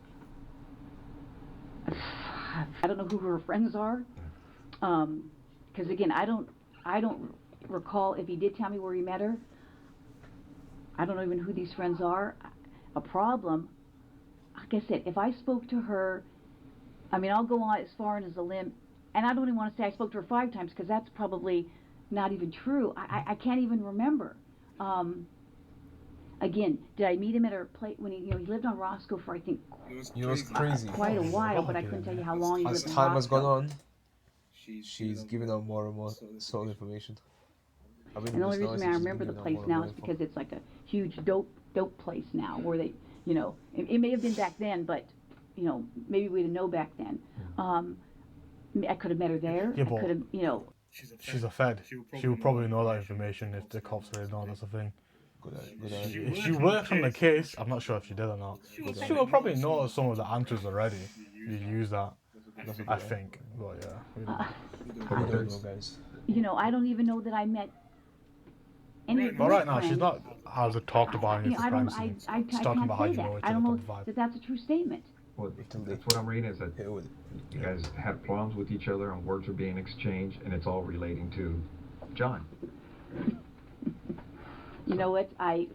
Speaker 5: I don't know who her friends are, because again, I don't recall if he did tell me where he met her. I don't know even who these friends are. A problem. Like I said, if I spoke to her, I mean, I'll go on as far as a limb, and I don't even want to say I spoke to her 5 times because that's probably not even true. I can't even remember. Again, did I meet him at her place when he lived on Roscoe for I think
Speaker 2: You know what's crazy?
Speaker 5: quite a while, but I couldn't tell you how long he
Speaker 2: As
Speaker 5: lived in
Speaker 2: time has
Speaker 5: Roscoe.
Speaker 2: gone on, she's giving out more and more solid information.
Speaker 5: And the only reason I remember the place now is because it's like a huge dope place now, where they, you know, it may have been back then, but you know, maybe we didn't know back then. I could have met her there.
Speaker 1: Yeah,
Speaker 5: I
Speaker 1: but
Speaker 5: could have, you know.
Speaker 1: She's a Fed. She would probably know that information if the cops already know that's the thing. If she worked on the case, I'm not sure if she did or not. She will probably know some of the answers already. You use that, I think. But yeah.
Speaker 2: We don't know, guys.
Speaker 5: You know, I don't even know that I met any of
Speaker 1: But
Speaker 5: those
Speaker 1: right now, she's
Speaker 5: friends.
Speaker 1: not has it talked about
Speaker 5: You
Speaker 1: any
Speaker 5: know,
Speaker 1: of the
Speaker 5: I
Speaker 1: crime
Speaker 5: don't.
Speaker 1: scenes.
Speaker 5: I
Speaker 1: She's talking
Speaker 5: can't
Speaker 1: about how
Speaker 5: say
Speaker 1: you
Speaker 5: that.
Speaker 1: know each
Speaker 5: I
Speaker 1: other
Speaker 5: don't know
Speaker 1: from five.
Speaker 5: that that's a true statement.
Speaker 3: Well, that's what I'm reading is that you guys had problems with each other and words were being exchanged, and it's all relating to John.
Speaker 5: You know what? I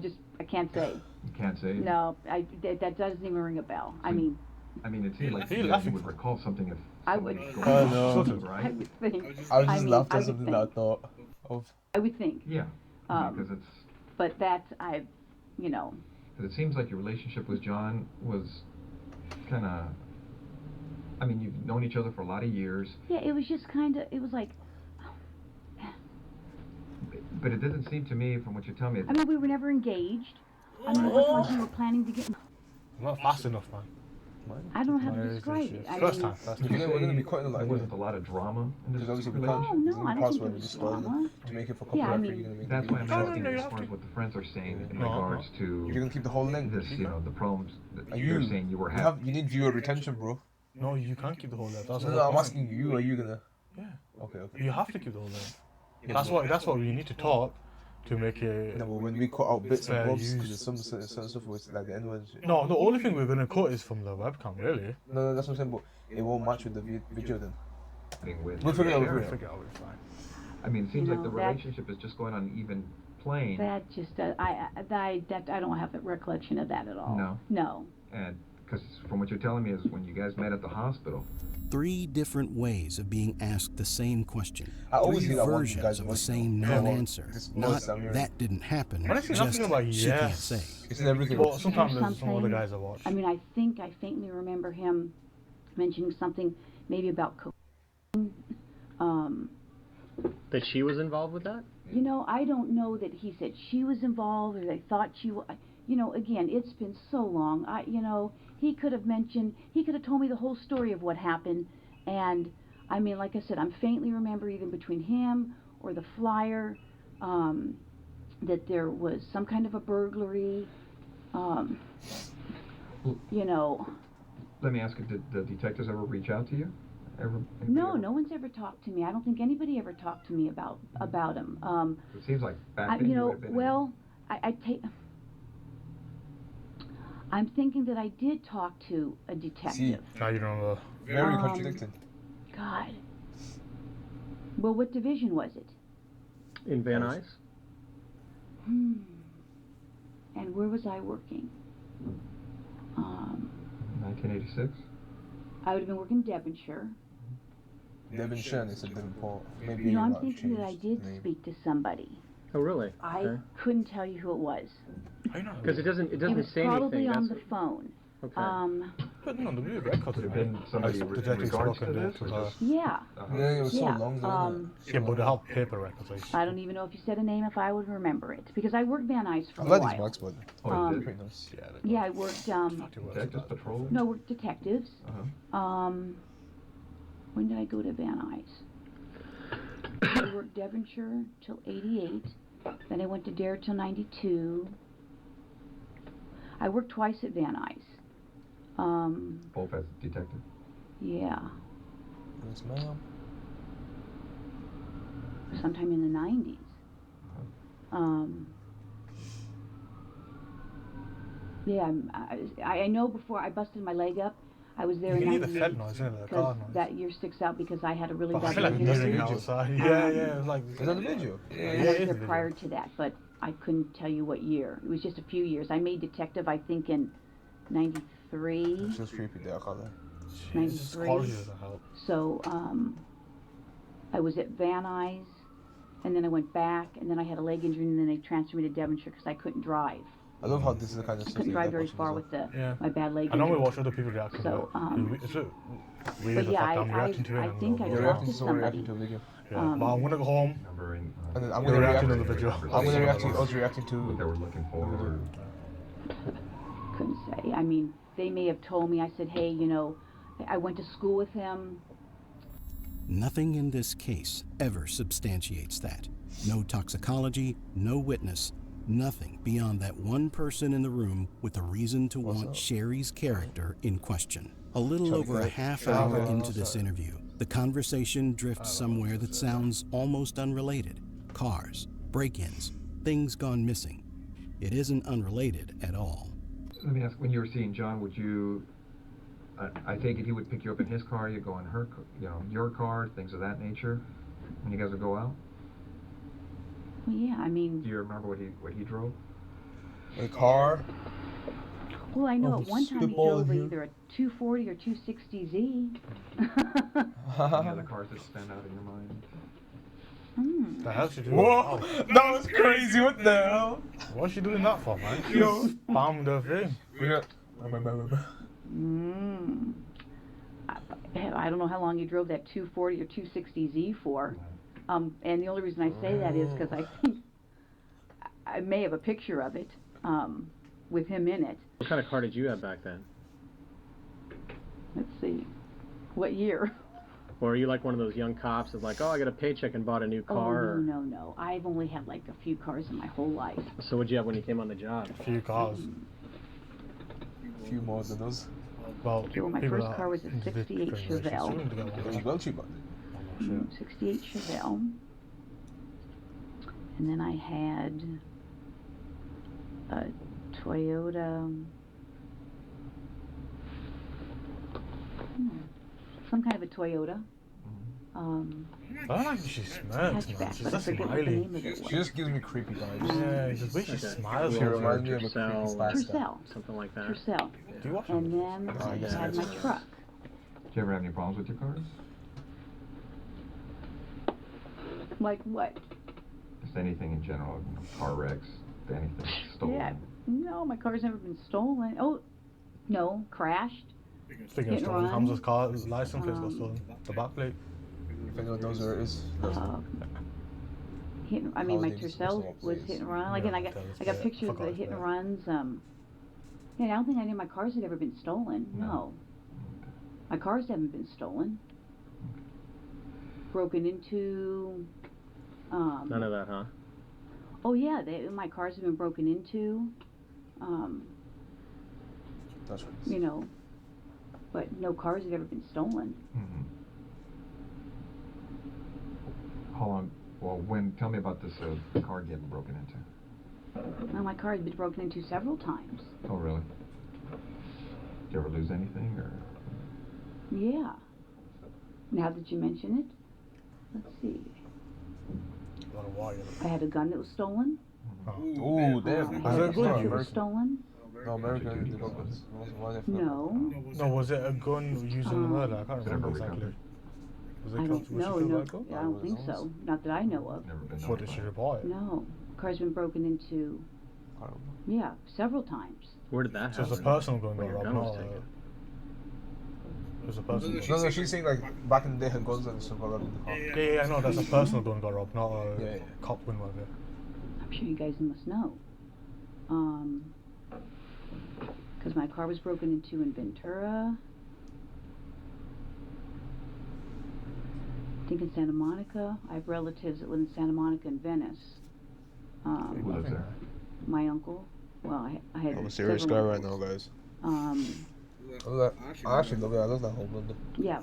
Speaker 5: just I can't say.
Speaker 3: You can't say?
Speaker 5: No, that doesn't even ring a bell. I mean,
Speaker 3: it seemed like
Speaker 1: He
Speaker 3: you
Speaker 1: laughing.
Speaker 3: would recall something if
Speaker 5: I would.
Speaker 3: something was
Speaker 2: I know.
Speaker 3: going on,
Speaker 5: I
Speaker 3: right?
Speaker 5: would think.
Speaker 2: I was just
Speaker 5: mean,
Speaker 2: laughed
Speaker 5: I
Speaker 2: at
Speaker 5: would
Speaker 2: something that I
Speaker 5: think.
Speaker 2: thought of.
Speaker 5: I would think.
Speaker 3: Yeah, because it's
Speaker 5: But that's you know.
Speaker 3: because it seems like your relationship with John was kind of. I mean, you've known each other for a lot of years.
Speaker 5: Yeah, it was just kind of. It was like.
Speaker 3: But it doesn't seem to me, from what you're telling me.
Speaker 5: I mean, we were never engaged. I mean, it wasn't like we were planning to get.
Speaker 1: Not fast enough, man.
Speaker 5: I don't know how to
Speaker 1: Marriage
Speaker 5: describe
Speaker 1: issues.
Speaker 5: it. I
Speaker 1: First
Speaker 5: mean,
Speaker 1: time, first
Speaker 2: You
Speaker 1: time.
Speaker 2: know, we're gonna be cutting
Speaker 3: there
Speaker 2: like
Speaker 3: wasn't a lot of drama in this
Speaker 2: because obviously we
Speaker 3: relationship.
Speaker 2: can't.
Speaker 5: No,
Speaker 2: in the
Speaker 5: I don't
Speaker 2: past
Speaker 5: think
Speaker 2: when
Speaker 5: there
Speaker 2: we
Speaker 5: was
Speaker 2: just started
Speaker 5: drama.
Speaker 2: to make it for
Speaker 5: Yeah, I
Speaker 2: copyright,
Speaker 5: mean-
Speaker 2: you're gonna make.
Speaker 3: That's why I'm
Speaker 1: No, no,
Speaker 3: asking
Speaker 1: no, you
Speaker 3: as
Speaker 1: have
Speaker 3: far
Speaker 1: to.
Speaker 3: as what the friends are saying in
Speaker 1: No,
Speaker 3: regards
Speaker 1: no.
Speaker 3: to
Speaker 2: You're gonna keep the whole length.
Speaker 3: this, the problems that
Speaker 2: Are
Speaker 3: you're
Speaker 2: you?
Speaker 3: saying you were
Speaker 2: You
Speaker 3: having.
Speaker 2: you need viewer retention, bro.
Speaker 1: No, you can't keep the whole length. That's
Speaker 2: No,
Speaker 1: the
Speaker 2: no,
Speaker 1: whole
Speaker 2: I'm
Speaker 1: point.
Speaker 2: asking you. Are you gonna?
Speaker 1: Yeah.
Speaker 2: Okay, okay.
Speaker 1: You have to keep the whole length.
Speaker 2: Yeah,
Speaker 1: That's what we need to talk to make it.
Speaker 2: No, but when we cut out bits and
Speaker 1: Fair
Speaker 2: bobs,
Speaker 1: use.
Speaker 2: because there's some certain stuff where it's like the N words.
Speaker 1: No, the only thing we're gonna cut is from the webcam, really.
Speaker 2: No, that's what I'm saying. But it won't match with the video then.
Speaker 3: With
Speaker 2: We'll figure it out.
Speaker 3: Sherry.
Speaker 2: We'll
Speaker 1: Figure out it's fine.
Speaker 3: I mean, it seems
Speaker 5: You
Speaker 3: like the
Speaker 5: know, that-
Speaker 3: relationship is just going on an even plane.
Speaker 5: That just I don't have a recollection of that at all.
Speaker 3: No?
Speaker 5: No.
Speaker 3: And because from what you're telling me is when you guys met at the hospital.
Speaker 6: 3 different ways of being asked the same question.
Speaker 2: I always
Speaker 6: 3
Speaker 2: hear that one
Speaker 6: versions
Speaker 2: guy's
Speaker 6: of the
Speaker 2: voice,
Speaker 6: same
Speaker 2: though. Yeah, well,
Speaker 6: non-answer.
Speaker 2: this
Speaker 6: Not
Speaker 2: voice I'm hearing.
Speaker 6: that didn't happen.
Speaker 1: Honestly,
Speaker 6: Just
Speaker 1: nothing about
Speaker 6: she can't
Speaker 1: yes.
Speaker 6: say.
Speaker 2: It's in everything.
Speaker 1: Well, sometimes
Speaker 5: There's
Speaker 1: there's some other
Speaker 5: something-
Speaker 1: guys I watch.
Speaker 5: I mean, I think I faintly remember him mentioning something maybe about cocaine.
Speaker 4: That she was involved with that?
Speaker 5: You know, I don't know that he said she was involved or they thought she was. You know, again, it's been so long. He could have told me the whole story of what happened. And, I mean, like I said, I'm faintly remember either between him or the flyer that there was some kind of a burglary. You know.
Speaker 3: Let me ask you, did the detectives ever reach out to you?
Speaker 5: No one's ever talked to me. I don't think anybody ever talked to me about him.
Speaker 3: It seems like back then
Speaker 5: you know,
Speaker 3: would have been.
Speaker 5: well, I'm thinking that I did talk to a detective.
Speaker 1: Now you don't know.
Speaker 2: Very contradicting.
Speaker 5: God. Well, what division was it?
Speaker 4: In Van Nuys?
Speaker 5: And where was I working?
Speaker 3: 1986?
Speaker 5: I would have been working in Devonshire.
Speaker 2: Devonshire, they said Devonport. Maybe
Speaker 5: You know, I'm
Speaker 2: that
Speaker 5: thinking that I
Speaker 2: changed
Speaker 5: did
Speaker 2: the name.
Speaker 5: speak to somebody.
Speaker 4: Oh, really?
Speaker 5: I
Speaker 4: Okay.
Speaker 5: couldn't tell you who it was.
Speaker 1: I know.
Speaker 4: Because it doesn't
Speaker 5: It was
Speaker 4: say
Speaker 5: probably
Speaker 4: anything.
Speaker 5: on
Speaker 4: That's
Speaker 5: the phone.
Speaker 4: okay.
Speaker 1: But no, the movie record
Speaker 3: Could have been somebody in regards to this? Or just,
Speaker 5: Yeah.
Speaker 2: Yeah, it was so
Speaker 5: Yeah.
Speaker 2: long ago.
Speaker 1: Yeah, but they have paper records. Like,
Speaker 5: I don't even know if you said a name if I would remember it because I worked Van Nuys for
Speaker 2: I'm
Speaker 5: a
Speaker 2: glad
Speaker 5: while.
Speaker 2: these marks, but
Speaker 3: oh, you did?
Speaker 2: pretty nice.
Speaker 1: yeah,
Speaker 5: Yeah, I worked
Speaker 3: Detectives Patrol?
Speaker 5: no, I worked detectives.
Speaker 3: Uh-huh.
Speaker 5: When did I go to Van Nuys? I worked Devonshire till 88. Then I went to Dare till 92. I worked twice at Van Nuys.
Speaker 3: Both as detective.
Speaker 5: Yeah,
Speaker 2: Yes, ma'am.
Speaker 5: sometime in the 90s. Yeah, I know before I busted my leg up, I was there
Speaker 1: you
Speaker 5: in
Speaker 1: can hear the
Speaker 5: 98.
Speaker 1: Fed noise, isn't it? The car
Speaker 5: Because
Speaker 1: noise.
Speaker 5: that year sticks out because I had a really
Speaker 1: But I
Speaker 5: bad
Speaker 1: feel like
Speaker 5: leg
Speaker 1: you're
Speaker 5: injury.
Speaker 1: hearing outside. Yeah, yeah, it's like.
Speaker 2: Is that the video?
Speaker 1: Yeah,
Speaker 5: I
Speaker 1: yeah,
Speaker 5: was
Speaker 1: it is
Speaker 5: there
Speaker 1: the video.
Speaker 5: prior to that, but I couldn't tell you what year. It was just a few years. I made detective, I think, in 93.
Speaker 2: It's just creepy there, I can't lie.
Speaker 1: Jesus,
Speaker 5: 93.
Speaker 1: quality doesn't help.
Speaker 5: So I was at Van Nuys, and then I went back, and then I had a leg injury, and then they transferred me to Devonshire because I couldn't drive.
Speaker 2: I love how this is the kind of stuff
Speaker 5: Couldn't
Speaker 2: you
Speaker 5: drive
Speaker 2: like
Speaker 5: very
Speaker 2: watching
Speaker 5: far
Speaker 2: as
Speaker 5: with
Speaker 1: Yeah.
Speaker 5: my bad leg
Speaker 1: I normally
Speaker 5: injury.
Speaker 1: watch other people reacting
Speaker 5: So,
Speaker 1: to it. It's a weird
Speaker 5: but
Speaker 1: the
Speaker 5: yeah,
Speaker 1: fact I'm reacting to it.
Speaker 5: I
Speaker 1: and
Speaker 5: think I
Speaker 1: I'm
Speaker 2: well. You're
Speaker 5: talked
Speaker 2: reacting
Speaker 5: to
Speaker 2: to someone
Speaker 5: somebody.
Speaker 2: reacting to a video.
Speaker 1: Yeah, but I'm gonna go home.
Speaker 3: Remembering,
Speaker 2: And then I'm
Speaker 1: You're
Speaker 2: gonna
Speaker 1: reacting
Speaker 2: react
Speaker 1: on the video.
Speaker 2: I'm gonna react to us reacting
Speaker 3: what they
Speaker 2: to
Speaker 3: were looking for.
Speaker 5: Couldn't say. I mean, they may have told me. I said, hey, you know, I went to school with him.
Speaker 6: Nothing in this case ever substantiates that. No toxicology, no witness, nothing beyond that one person in the room with a reason to want
Speaker 2: up?
Speaker 6: Sherry's character in question. A little
Speaker 2: Charlie
Speaker 6: over a
Speaker 2: Kirk.
Speaker 6: half
Speaker 2: Charlie
Speaker 6: hour
Speaker 2: Kirk.
Speaker 6: into this interview, the conversation drifts somewhere that sounds almost unrelated. Cars, break-ins, things gone missing. It isn't unrelated at all.
Speaker 3: Let me ask, when you were seeing John, would you, I take it he would pick you up in his car, you go in her, your car, things of that nature, when you guys would go out?
Speaker 5: Well, yeah, I mean,
Speaker 3: Do you remember what he drove?
Speaker 2: A car.
Speaker 5: Well, I know
Speaker 2: Oh,
Speaker 5: at one time he
Speaker 2: spitball
Speaker 5: drove
Speaker 2: here.
Speaker 5: either a 240 or 260Z.
Speaker 3: Any other cars that stand out in your mind?
Speaker 1: The hell she doing?
Speaker 2: Whoa, that was crazy. What the hell?
Speaker 1: What's she doing that for, man? She
Speaker 2: Yo.
Speaker 1: spammed her thing.
Speaker 5: I don't know how long he drove that 240 or 260Z for. And the only reason I say that is because I think I may have a picture of it with him in it.
Speaker 4: What kind of car did you have back then?
Speaker 5: Let's see. What year?
Speaker 4: Or are you like one of those young cops that's like, oh, I got a paycheck and bought a new car?
Speaker 5: Oh, no. I've only had like a few cars in my whole life.
Speaker 4: So what'd you have when you came on the job?
Speaker 1: A few cars.
Speaker 2: A few more than us.
Speaker 1: Well,
Speaker 5: Well, my
Speaker 1: people
Speaker 5: first
Speaker 1: that
Speaker 5: car was a
Speaker 1: into this
Speaker 5: 68
Speaker 1: generation
Speaker 5: Chevelle.
Speaker 1: soon to get one.
Speaker 2: You go cheap, man.
Speaker 5: 68 Chevelle. And then I had a Toyota, some kind of a Toyota.
Speaker 1: I don't like she smirks, man.
Speaker 5: Hatchback,
Speaker 1: She's
Speaker 5: but I
Speaker 1: just
Speaker 5: forget what the
Speaker 1: smiling.
Speaker 5: name of it
Speaker 2: She
Speaker 5: was.
Speaker 2: just gives me creepy vibes.
Speaker 1: Yeah, just the way she
Speaker 4: Okay.
Speaker 1: smiles.
Speaker 2: She
Speaker 1: all the
Speaker 2: reminds me
Speaker 1: time.
Speaker 2: of a creepy
Speaker 4: Tercel.
Speaker 2: spice.
Speaker 5: Tercel.
Speaker 4: Something like that.
Speaker 5: Tercel.
Speaker 1: Do you watch
Speaker 5: And
Speaker 1: them?
Speaker 5: then
Speaker 2: Oh,
Speaker 5: I
Speaker 2: yes,
Speaker 5: had
Speaker 2: yes,
Speaker 5: my
Speaker 2: yes.
Speaker 5: truck.
Speaker 3: Do you ever have any problems with your cars?
Speaker 5: Like what?
Speaker 3: Just anything in general, car wrecks, anything stolen.
Speaker 5: Yeah. No, my car's never been stolen. Oh, no, crashed.
Speaker 1: Speaking of
Speaker 5: Hit and
Speaker 1: stolen,
Speaker 5: run.
Speaker 1: Hamza's car license plate got stolen. The back plate.
Speaker 2: If anyone knows where it is,
Speaker 5: I mean, my
Speaker 2: Holidays,
Speaker 5: Tercel
Speaker 2: what's the
Speaker 5: was
Speaker 2: name?
Speaker 5: hit and run. Like,
Speaker 1: Yeah,
Speaker 5: and I got
Speaker 1: Tercel,
Speaker 5: pictures of
Speaker 1: forgot
Speaker 5: the
Speaker 1: his
Speaker 5: hit and
Speaker 1: name.
Speaker 5: runs. Yeah, I don't think any of my cars had ever been stolen. No. My cars haven't been stolen. Broken into.
Speaker 4: None of that, huh?
Speaker 5: Oh yeah, my cars have been broken into.
Speaker 2: that's right.
Speaker 5: You know, but no cars have ever been stolen.
Speaker 3: How long? Well, tell me about this car getting broken into.
Speaker 5: Well, my car has been broken into several times.
Speaker 3: Oh, really? Did you ever lose anything, or?
Speaker 5: Yeah. Now that you mention it, let's see.
Speaker 1: A lot of wire.
Speaker 5: I had a gun that was stolen.
Speaker 2: Ooh, damn.
Speaker 5: I had
Speaker 1: it
Speaker 5: a
Speaker 1: good,
Speaker 5: car
Speaker 1: you?
Speaker 5: that was stolen.
Speaker 2: No, American developments.
Speaker 5: No.
Speaker 1: No, was it a gun used in the murder? I can't
Speaker 3: Is it
Speaker 1: remember
Speaker 3: ever
Speaker 1: exactly.
Speaker 3: recovered?
Speaker 1: Was it
Speaker 5: I
Speaker 1: was
Speaker 5: don't
Speaker 1: she
Speaker 5: know.
Speaker 1: killed
Speaker 5: No,
Speaker 1: by a gun?
Speaker 5: I don't think so. Not that I know of.
Speaker 3: Never been
Speaker 1: What did she
Speaker 3: notified.
Speaker 1: report?
Speaker 5: No. Car's been broken into. Yeah, several times.
Speaker 4: Where did that
Speaker 1: So
Speaker 4: happen?
Speaker 1: it's a personal gun
Speaker 4: Where
Speaker 1: got
Speaker 4: your
Speaker 1: robbed,
Speaker 4: gun was
Speaker 1: not
Speaker 4: taken.
Speaker 1: it was a personal gun.
Speaker 2: No, she's saying like back in the day, her guns and stuff like that in the car.
Speaker 1: Yeah, I know, that's a personal gun got robbed, not a
Speaker 2: Yeah.
Speaker 1: cop gun, whatever.
Speaker 5: I'm sure you guys must know. Because my car was broken into in Ventura. I think in Santa Monica. I have relatives that live in Santa Monica and Venice.
Speaker 3: Who lives there?
Speaker 5: My uncle. Well, I had
Speaker 2: I'm a serious guy
Speaker 5: several
Speaker 2: right now,
Speaker 5: uncles.
Speaker 2: guys. I actually love it. I love that Homelander.
Speaker 5: Yeah,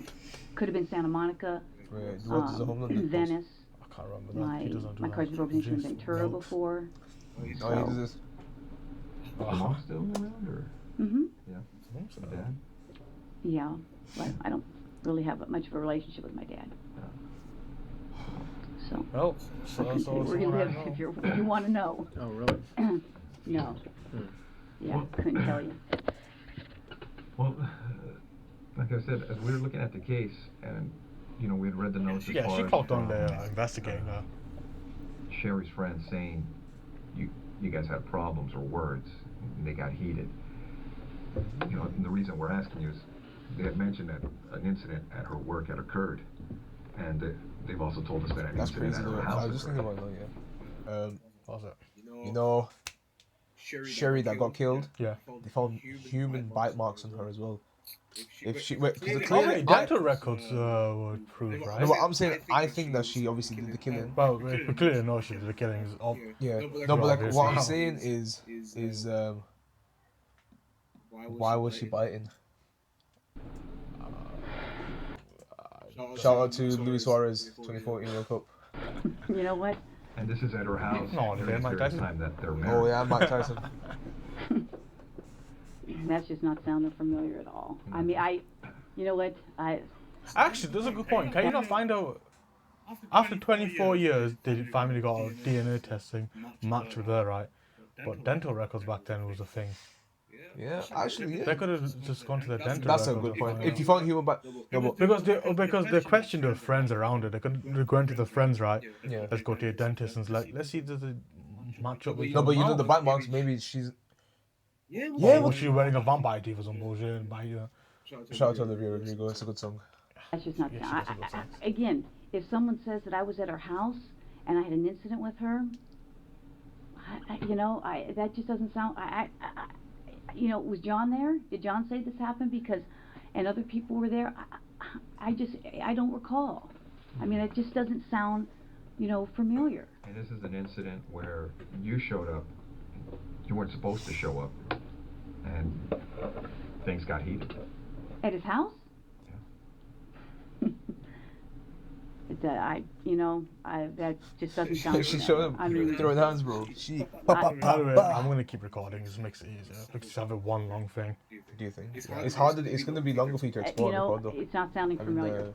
Speaker 5: could have been Santa Monica,
Speaker 2: Wait, what does the Homelander
Speaker 5: Venice.
Speaker 1: I can't remember that. He doesn't do
Speaker 5: My
Speaker 1: that.
Speaker 5: car's been broken into in
Speaker 1: Drinks
Speaker 5: Ventura
Speaker 1: milk.
Speaker 5: before.
Speaker 2: Oh, he does this.
Speaker 3: Is your mom still around, or?
Speaker 5: Mm-hmm.
Speaker 3: Yeah.
Speaker 1: think so.
Speaker 3: Your dad?
Speaker 5: Yeah, but I don't really have much of a relationship with my dad. So,
Speaker 1: Well,
Speaker 5: I
Speaker 1: so
Speaker 5: can
Speaker 1: that's
Speaker 5: tell you
Speaker 1: all
Speaker 5: where he
Speaker 1: someone I
Speaker 5: lives
Speaker 1: know.
Speaker 5: if you want to know.
Speaker 4: Oh, really?
Speaker 5: No.
Speaker 4: Hmm.
Speaker 5: Yeah, couldn't tell you.
Speaker 3: Well, like I said, as we were looking at the case, and you know, we had read the notes. as
Speaker 1: Yeah,
Speaker 3: far
Speaker 1: she
Speaker 3: as
Speaker 1: clocked on
Speaker 3: from
Speaker 1: there investigating her.
Speaker 3: Sherry's friend saying, "You guys had problems or words, and they got heated." You know, and the reason we're asking you is they had mentioned that an incident at her work had occurred, and they've also told us that an
Speaker 2: That's
Speaker 3: incident
Speaker 2: crazy.
Speaker 3: at her
Speaker 2: Though.
Speaker 3: house
Speaker 2: I was just
Speaker 3: occurred.
Speaker 2: thinking about it. Yeah.
Speaker 1: What was it?
Speaker 2: You know, Sherry that got killed.
Speaker 1: Yeah.
Speaker 2: They found human bite marks on her as well. If she wait, because
Speaker 1: How
Speaker 2: clearly
Speaker 1: many dental records would prove, right?
Speaker 2: No, but I'm saying I think that she obviously did the killing.
Speaker 1: Well, we clearly know she did the killings.
Speaker 2: Yeah. No, but like
Speaker 1: obvious
Speaker 2: what I'm
Speaker 1: now.
Speaker 2: saying is why was she biting? Shout out to Luis Suarez, 2014 World Cup.
Speaker 5: You know what?
Speaker 3: And this is at her house
Speaker 1: No,
Speaker 3: during
Speaker 1: Mike
Speaker 3: the
Speaker 1: Tyson.
Speaker 3: time that they're married.
Speaker 2: Oh yeah, Mike Tyson.
Speaker 5: That's just not sounding familiar at all. I mean, you know what?
Speaker 1: Actually, that's a good point. Can you not find out after 24 years, the family got DNA testing matched with her, right? But dental records back then was a thing.
Speaker 2: Yeah, actually,
Speaker 1: They
Speaker 2: yeah.
Speaker 1: could have just gone to the dental
Speaker 2: That's a
Speaker 1: records
Speaker 2: good
Speaker 1: and
Speaker 2: point.
Speaker 1: found
Speaker 2: If you
Speaker 1: out.
Speaker 2: found human back, no, but
Speaker 1: Because they questioned their friends around it. They're going to the friends, right?
Speaker 2: yeah.
Speaker 1: Let's go to your dentist and it's like, let's see does it match up with
Speaker 2: No,
Speaker 1: your
Speaker 2: but you know
Speaker 1: mouth?
Speaker 2: the bite marks. Maybe she's.
Speaker 9: Yeah,
Speaker 2: Yeah,
Speaker 1: Or
Speaker 2: what-
Speaker 1: was she wearing a vampire teeth or some bullshit and bite you?
Speaker 2: Shout out to Olivia Rodrigo. It's a good song.
Speaker 5: That's just not.
Speaker 1: Yeah, she does a good sense.
Speaker 5: Again, if someone says that I was at her house and I had an incident with her, that just doesn't sound. Was John there? Did John say this happened? Because, and other people were there. I don't recall. I mean, it just doesn't sound, familiar.
Speaker 3: And this is an incident where you showed up, you weren't supposed to show up, and things got heated.
Speaker 5: At his house? That just doesn't sound.
Speaker 2: She showed up
Speaker 5: I mean,
Speaker 2: throwing hands, bro. She.
Speaker 1: By the way, I'm gonna keep recording. This makes it easier. Let's just have it one long thing.
Speaker 2: Do you think? It's harder. It's gonna be longer for you to explore the record, though.
Speaker 5: it's not sounding familiar.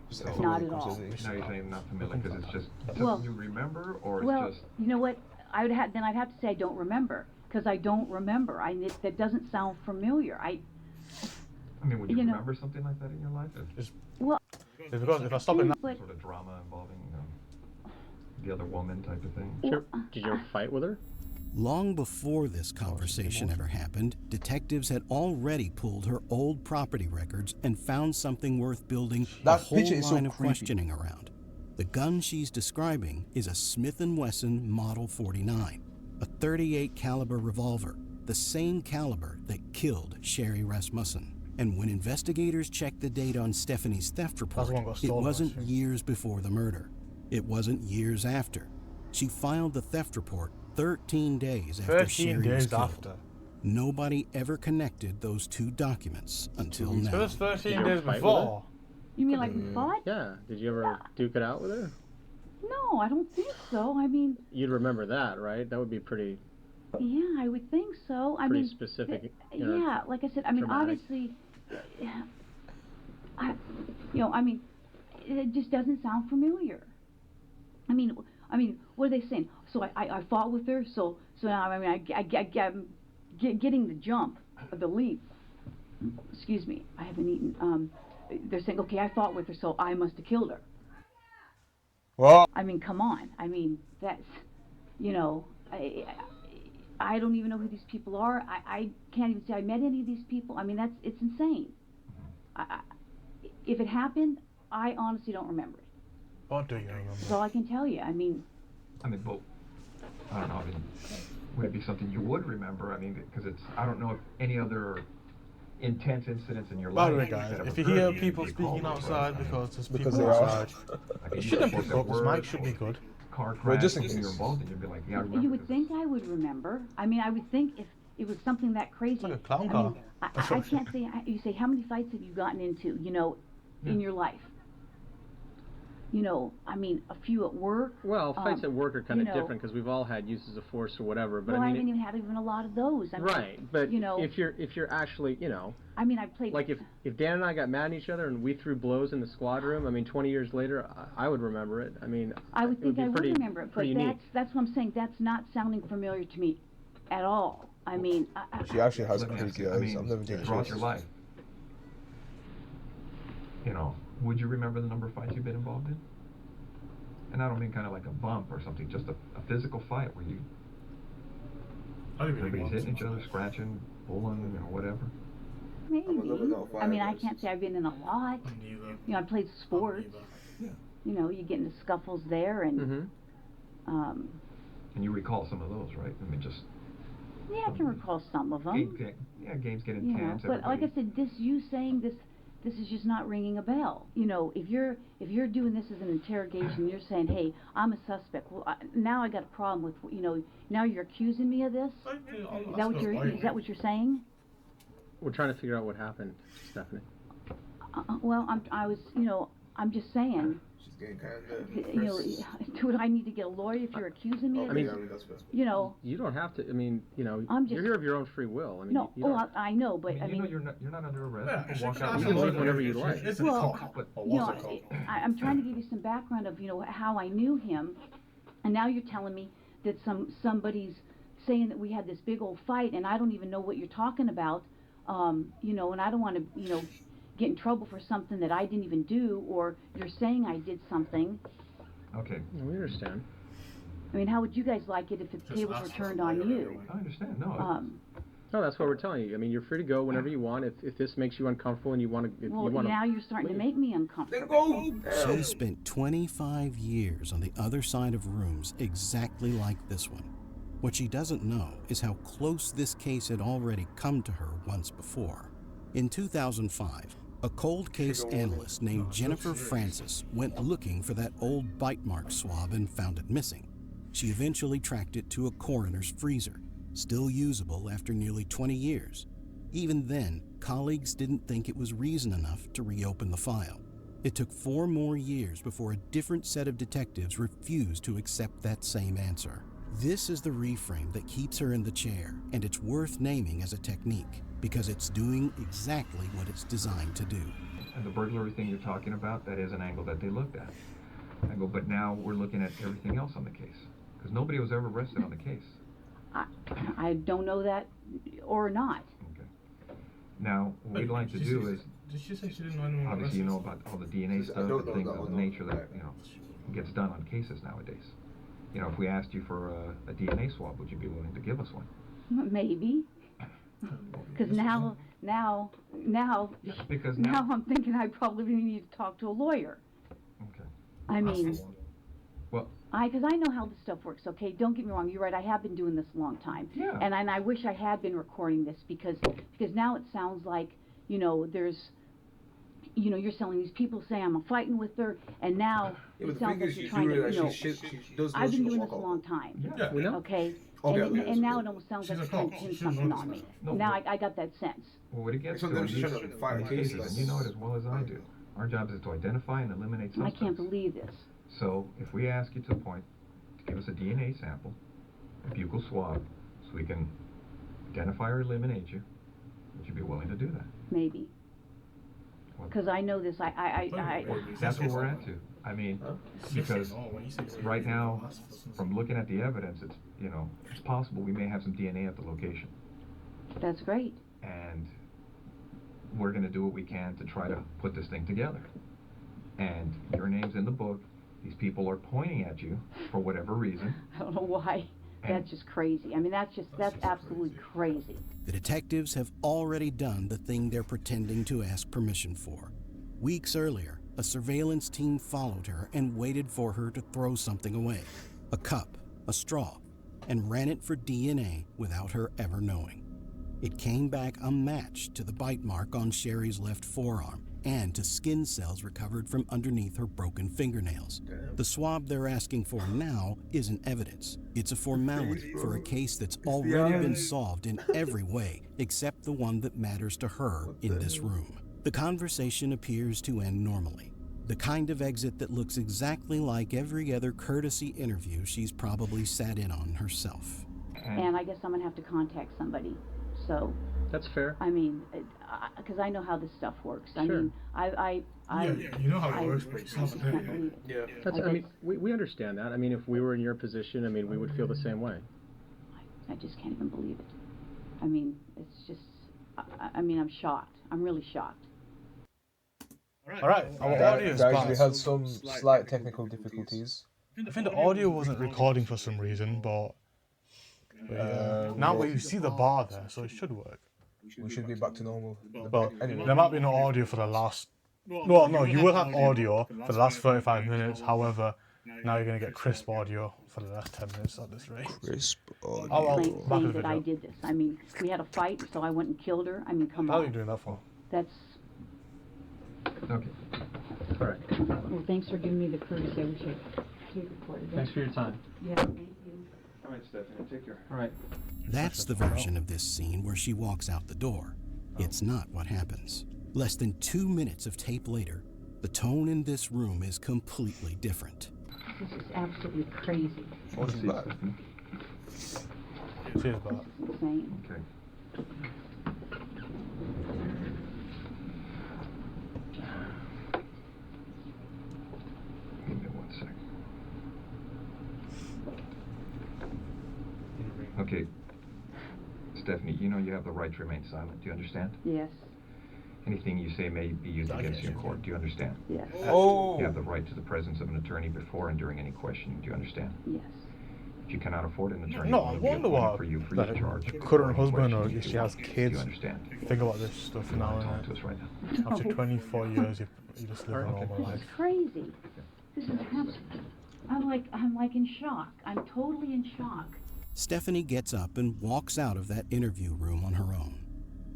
Speaker 2: Just
Speaker 5: Not at all.
Speaker 3: Now you're saying not familiar because it's just
Speaker 5: Well-
Speaker 3: something you remember, or it's
Speaker 5: Well,
Speaker 3: just
Speaker 5: you know what? I'd have to say I don't remember because I don't remember. That doesn't sound familiar.
Speaker 3: I mean, would you,
Speaker 5: you know-
Speaker 3: remember something like that in your life?
Speaker 5: Well,
Speaker 1: It's because if I stop in that,
Speaker 5: but
Speaker 3: Sort of drama involving the other woman type of thing.
Speaker 4: Did you ever fight with her?
Speaker 6: Long before this conversation ever happened, detectives had already pulled her old property records and found something worth building a
Speaker 2: That
Speaker 6: whole
Speaker 2: picture is so
Speaker 6: line of
Speaker 2: creepy.
Speaker 6: questioning around. The gun she's describing is a Smith & Wesson Model 49, a .38 caliber revolver, the same caliber that killed Sherry Rasmussen. And when investigators checked the date on Stephanie's theft report,
Speaker 1: one got
Speaker 6: it
Speaker 1: stolen,
Speaker 6: wasn't
Speaker 1: actually.
Speaker 6: years before the murder. It wasn't years after. She filed the theft report 13 days after
Speaker 1: 13
Speaker 6: Sherry was
Speaker 1: days
Speaker 6: killed.
Speaker 1: after.
Speaker 6: Nobody ever connected those two documents until
Speaker 1: So
Speaker 6: now.
Speaker 1: that's 13
Speaker 4: Did you
Speaker 1: days
Speaker 4: ever fight with
Speaker 1: before.
Speaker 5: you mean like we fought?
Speaker 4: Yeah. Did you ever duke it out with her?
Speaker 5: No, I don't think so. I mean,
Speaker 4: You'd remember that, right? That would be pretty
Speaker 5: yeah, I would think so. I
Speaker 4: pretty
Speaker 5: mean,
Speaker 4: specific.
Speaker 5: yeah, like I said, I mean,
Speaker 4: traumatic.
Speaker 5: obviously, it just doesn't sound familiar. I mean, what are they saying? So I fought with her. So now I'm getting the jump, the leap. Excuse me, I haven't eaten. They're saying, okay, I fought with her, so I must have killed her.
Speaker 2: Well,
Speaker 5: I mean, come on. I mean, that's, I don't even know who these people are. I can't even say I met any of these people. I mean, it's insane. If it happened, I honestly don't remember it.
Speaker 1: What do you remember?
Speaker 5: That's all I can tell you. I mean,
Speaker 3: But I don't know. I mean, would it be something you would remember? I mean, because I don't know if any other intense incidents in your
Speaker 1: By
Speaker 3: life.
Speaker 1: the way,
Speaker 3: that
Speaker 1: guys,
Speaker 3: have
Speaker 1: if you
Speaker 3: occurred
Speaker 1: hear
Speaker 3: to you,
Speaker 1: people
Speaker 3: you call
Speaker 1: speaking
Speaker 3: those,
Speaker 1: outside
Speaker 3: right?
Speaker 1: because there's
Speaker 2: Because
Speaker 1: people
Speaker 2: they are.
Speaker 1: outside,
Speaker 3: Like,
Speaker 1: it
Speaker 3: you
Speaker 1: shouldn't
Speaker 3: just
Speaker 1: pick
Speaker 3: said
Speaker 1: up. This
Speaker 3: word
Speaker 1: mic should be
Speaker 3: or
Speaker 1: good.
Speaker 3: Car
Speaker 2: Well,
Speaker 3: crash,
Speaker 2: just in
Speaker 3: something you're
Speaker 2: case.
Speaker 3: involved in, you'd be like, yeah, I remember
Speaker 5: you would
Speaker 3: this.
Speaker 5: think I would remember. I mean, I would think if it was something that crazy.
Speaker 1: like a clown
Speaker 5: I
Speaker 1: car.
Speaker 5: mean, I can't say. You say how many fights have you gotten into? In your life. I mean, a few at work.
Speaker 4: Well, fights at work are kind of
Speaker 5: you know-
Speaker 4: different because we've all had uses of force or whatever. But
Speaker 5: Well, I
Speaker 4: I
Speaker 5: haven't
Speaker 4: mean,
Speaker 5: even had even a lot of those. I mean,
Speaker 4: right? But
Speaker 5: you know-
Speaker 4: if you're actually,
Speaker 5: I mean, I played.
Speaker 4: like if Dan and I got mad at each other and we threw blows in the squad room, I mean, 20 years later, I would remember it. I mean,
Speaker 5: I would
Speaker 4: it
Speaker 5: think
Speaker 4: be
Speaker 5: I would
Speaker 4: pretty,
Speaker 5: remember it, but
Speaker 4: pretty unique.
Speaker 5: that's what I'm saying. That's not sounding familiar to me at all. I mean,
Speaker 2: she actually has
Speaker 3: Let me ask
Speaker 2: crazy
Speaker 3: you, I
Speaker 2: eyes.
Speaker 3: mean,
Speaker 2: I've never taken
Speaker 3: throughout
Speaker 2: chances.
Speaker 3: your life, would you remember the number of fights you've been involved in? And I don't mean kind of like a bump or something, just a physical fight where everybody's hitting each other, scratching, pulling, whatever.
Speaker 5: maybe.
Speaker 2: no
Speaker 5: I mean, I
Speaker 2: fireworks.
Speaker 5: can't say I've been in a lot.
Speaker 9: Neither.
Speaker 5: I played sports.
Speaker 3: Yeah.
Speaker 5: You get into scuffles there, and
Speaker 4: Mm-hmm.
Speaker 3: And you recall some of those, right? I mean, just
Speaker 5: yeah, I can recall some of them.
Speaker 3: games get
Speaker 5: Yeah,
Speaker 3: intense.
Speaker 5: but like I
Speaker 3: everybody-
Speaker 5: said, you saying this is just not ringing a bell. If you're doing this as an interrogation, you're saying, hey, I'm a suspect. Well, now I got a problem with, now you're accusing me of this. Is that what you're saying?
Speaker 4: We're trying to figure out what happened, Stephanie.
Speaker 5: Well, I'm just saying.
Speaker 2: She's getting kind of.
Speaker 5: Do I need to get a lawyer if you're accusing me of
Speaker 4: I mean,
Speaker 5: this?
Speaker 4: You don't have to. I mean,
Speaker 5: I'm
Speaker 4: you're
Speaker 5: just-
Speaker 4: here of your own free will. I mean,
Speaker 5: No,
Speaker 4: you don't,
Speaker 5: I know, but
Speaker 3: I mean, you're not under arrest.
Speaker 9: Yeah,
Speaker 3: You
Speaker 9: she
Speaker 3: can walk
Speaker 9: can
Speaker 3: out.
Speaker 9: ask
Speaker 4: You can
Speaker 9: him
Speaker 4: leave whenever you
Speaker 9: if
Speaker 4: like.
Speaker 9: It's a
Speaker 5: Well,
Speaker 9: cop.
Speaker 3: but-
Speaker 9: Or was a cop.
Speaker 5: I'm trying to give you some background of how I knew him, and now you're telling me that somebody's saying that we had this big old fight, and I don't even know what you're talking about, you know, and I don't want to, you know, get in trouble for something that I didn't even do, or you're saying I did something.
Speaker 3: Okay.
Speaker 4: We understand.
Speaker 5: I mean, how would you guys like it if the
Speaker 9: Just
Speaker 5: tables
Speaker 9: ask
Speaker 5: were
Speaker 9: for
Speaker 5: turned
Speaker 9: a
Speaker 5: on
Speaker 9: lawyer,
Speaker 5: you?
Speaker 9: everyone.
Speaker 3: I understand. No.
Speaker 4: No, that's what we're telling you. I mean, you're free to go whenever you want. If this makes you uncomfortable and you want to,
Speaker 5: Well, now you're starting to make me uncomfortable.
Speaker 2: Go.
Speaker 6: She spent 25 years on the other side of rooms exactly like this one. What she doesn't know is how close this case had already come to her once before. In 2005, a cold case analyst named Jennifer Francis went looking for that old bite mark swab and found it missing. She eventually tracked it to a coroner's freezer, still usable after nearly 20 years. Even then, colleagues didn't think it was reason enough to reopen the file. It took 4 more years before a different set of detectives refused to accept that same answer. This is the reframe that keeps her in the chair, and it's worth naming as a technique because it's doing exactly what it's designed to do.
Speaker 3: And the burglary thing you're talking about, that is an angle that they looked at. But now we're looking at everything else on the case. Because nobody was ever arrested on the case.
Speaker 5: I don't know that or not.
Speaker 3: Okay. Now, what we'd like to do is,
Speaker 9: Did she say she didn't know anyone?
Speaker 3: obviously you know about all the DNA stuff
Speaker 2: don't
Speaker 3: and
Speaker 2: know
Speaker 3: things
Speaker 2: that
Speaker 3: of the
Speaker 2: one, no.
Speaker 3: nature that, you know, gets done on cases nowadays. You know, if we asked you for a DNA swab, would you be willing to give us one?
Speaker 5: Maybe. Because now,
Speaker 3: Because
Speaker 5: now I'm thinking I probably need to talk to a lawyer.
Speaker 3: Okay.
Speaker 5: I mean,
Speaker 3: Well,
Speaker 5: because I know how this stuff works, okay? Don't get me wrong, you're right, I have been doing this a long time.
Speaker 3: Yeah.
Speaker 5: And I wish I had been recording this because now it sounds like, you know, there's, you know, you're selling these people say I'm fighting with her, and now
Speaker 2: Yeah, but
Speaker 5: it
Speaker 2: the
Speaker 5: sounds
Speaker 2: thing
Speaker 5: like
Speaker 2: is,
Speaker 5: you're
Speaker 2: you
Speaker 5: trying to,
Speaker 2: realize
Speaker 5: you know,
Speaker 2: she does
Speaker 5: I've been
Speaker 2: know
Speaker 5: doing
Speaker 2: she's
Speaker 5: this a
Speaker 2: a
Speaker 5: long time,
Speaker 9: Yeah.
Speaker 4: We know.
Speaker 5: okay?
Speaker 2: Okay,
Speaker 5: And,
Speaker 2: okay,
Speaker 5: and now
Speaker 2: so-
Speaker 5: it almost sounds
Speaker 9: She's
Speaker 5: like
Speaker 9: a
Speaker 5: you're trying
Speaker 9: cop,
Speaker 5: to
Speaker 9: she
Speaker 5: pin
Speaker 9: shouldn't
Speaker 5: something
Speaker 9: know
Speaker 5: on
Speaker 9: this
Speaker 5: me.
Speaker 9: stuff.
Speaker 3: No,
Speaker 5: Now
Speaker 3: but-
Speaker 5: I got that sense.
Speaker 3: well, what it gets
Speaker 2: So
Speaker 3: to
Speaker 2: then
Speaker 3: in
Speaker 2: she's
Speaker 3: these
Speaker 2: trying to fight
Speaker 3: cases,
Speaker 2: cases.
Speaker 3: and you know it as well as I do, our job is to identify and eliminate
Speaker 5: I
Speaker 3: suspects.
Speaker 5: can't believe this.
Speaker 3: So if we ask you to the point to give us a DNA sample, a buccal swab, so we can identify or eliminate you, would you be willing to do that?
Speaker 5: Maybe.
Speaker 3: Well,
Speaker 5: Because I know this, I
Speaker 3: that's what we're at to. I mean, because right now, from looking at the evidence, it's, you know, it's possible we may have some DNA at the location.
Speaker 5: that's great.
Speaker 3: And we're going to do what we can to try to put this thing together. And your name's in the book. These people are pointing at you for whatever reason.
Speaker 5: I don't know why.
Speaker 3: And-
Speaker 5: That's just crazy. I mean, that's absolutely crazy.
Speaker 6: The detectives have already done the thing they're pretending to ask permission for. Weeks earlier, a surveillance team followed her and waited for her to throw something away, a cup, a straw, and ran it for DNA without her ever knowing. It came back a match to the bite mark on Sherry's left forearm and to skin cells recovered from underneath her broken fingernails. The swab they're asking for now isn't evidence. It's a formality for a case that's already been solved in every way except the one that matters to her in this room. The conversation appears to end normally. The kind of exit that looks exactly like every other courtesy interview she's probably sat in on herself.
Speaker 5: And I guess I'm gonna have to contact somebody. So,
Speaker 4: That's fair.
Speaker 5: I mean, because I know how this stuff works. I
Speaker 4: Sure.
Speaker 5: mean, I
Speaker 9: Yeah, you know how it works, but you
Speaker 5: I
Speaker 9: still
Speaker 5: just
Speaker 9: have to
Speaker 5: can't
Speaker 9: pay.
Speaker 5: believe it.
Speaker 2: Yeah.
Speaker 4: That's. I mean, we understand that. I mean, if we were in your position, I mean, we would feel the same way.
Speaker 5: I just can't even believe it. I mean, it's just, I mean, I'm shocked. I'm really shocked.
Speaker 1: Alright, our audio is
Speaker 2: Guys, we
Speaker 1: back.
Speaker 2: had some slight technical difficulties.
Speaker 1: I think the audio wasn't recording for some reason, but now you see the bar there, so it should work.
Speaker 2: We should be back to normal.
Speaker 1: But
Speaker 2: Anyway.
Speaker 1: there might be no audio for the last. Well, no, you will have audio for the last 35 minutes. However, now you're gonna get crisp audio for the last 10 minutes at this rate.
Speaker 2: Crisp
Speaker 1: Oh,
Speaker 2: audio.
Speaker 1: well,
Speaker 5: Saying,
Speaker 1: back to
Speaker 5: saying
Speaker 1: the
Speaker 5: that I
Speaker 1: video.
Speaker 5: did this. I mean, we had a fight, so I went and killed her. I mean, come
Speaker 1: How are you
Speaker 5: on.
Speaker 1: doing that for?
Speaker 5: That's,
Speaker 3: Okay.
Speaker 4: All right.
Speaker 5: well, thanks for giving me the courtesy. I wish I recorded it.
Speaker 4: Thanks for your time.
Speaker 5: Yeah, thank you.
Speaker 3: All right, Stephanie, take care.
Speaker 4: All right.
Speaker 6: That's the version of this scene where she walks out the door. It's not what happens. Less than 2 minutes of tape later, the tone in this room is completely different.
Speaker 5: This is absolutely crazy.
Speaker 2: Oh, she's back.
Speaker 3: Stephanie.
Speaker 1: Cheers, Bart.
Speaker 5: Insane.
Speaker 3: Okay. Give me 1 second. Okay, you have the right to remain silent. Do you understand?
Speaker 5: Yes.
Speaker 3: Anything you say may be used against you in court. Do you understand?
Speaker 5: Yes.
Speaker 2: Oh.
Speaker 3: You have the right to the presence of an attorney before and during any questioning. Do you understand?
Speaker 5: Yes.
Speaker 3: If you cannot afford an attorney,
Speaker 1: No,
Speaker 3: one
Speaker 1: I
Speaker 3: will be
Speaker 1: wonder
Speaker 3: appointed
Speaker 1: what
Speaker 3: for you free
Speaker 1: like,
Speaker 3: of charge.
Speaker 1: current
Speaker 3: for any
Speaker 1: husband or
Speaker 3: questions
Speaker 1: if
Speaker 3: you
Speaker 1: she has
Speaker 3: want. Do
Speaker 1: kids.
Speaker 3: you understand?
Speaker 1: Think about this stuff
Speaker 3: You
Speaker 1: now.
Speaker 3: want to talk
Speaker 1: And
Speaker 3: to us right now?
Speaker 1: after 24 years, you just live a normal life.
Speaker 5: It's crazy. This is I'm like in shock. I'm totally in shock.
Speaker 6: Stephanie gets up and walks out of that interview room on her own.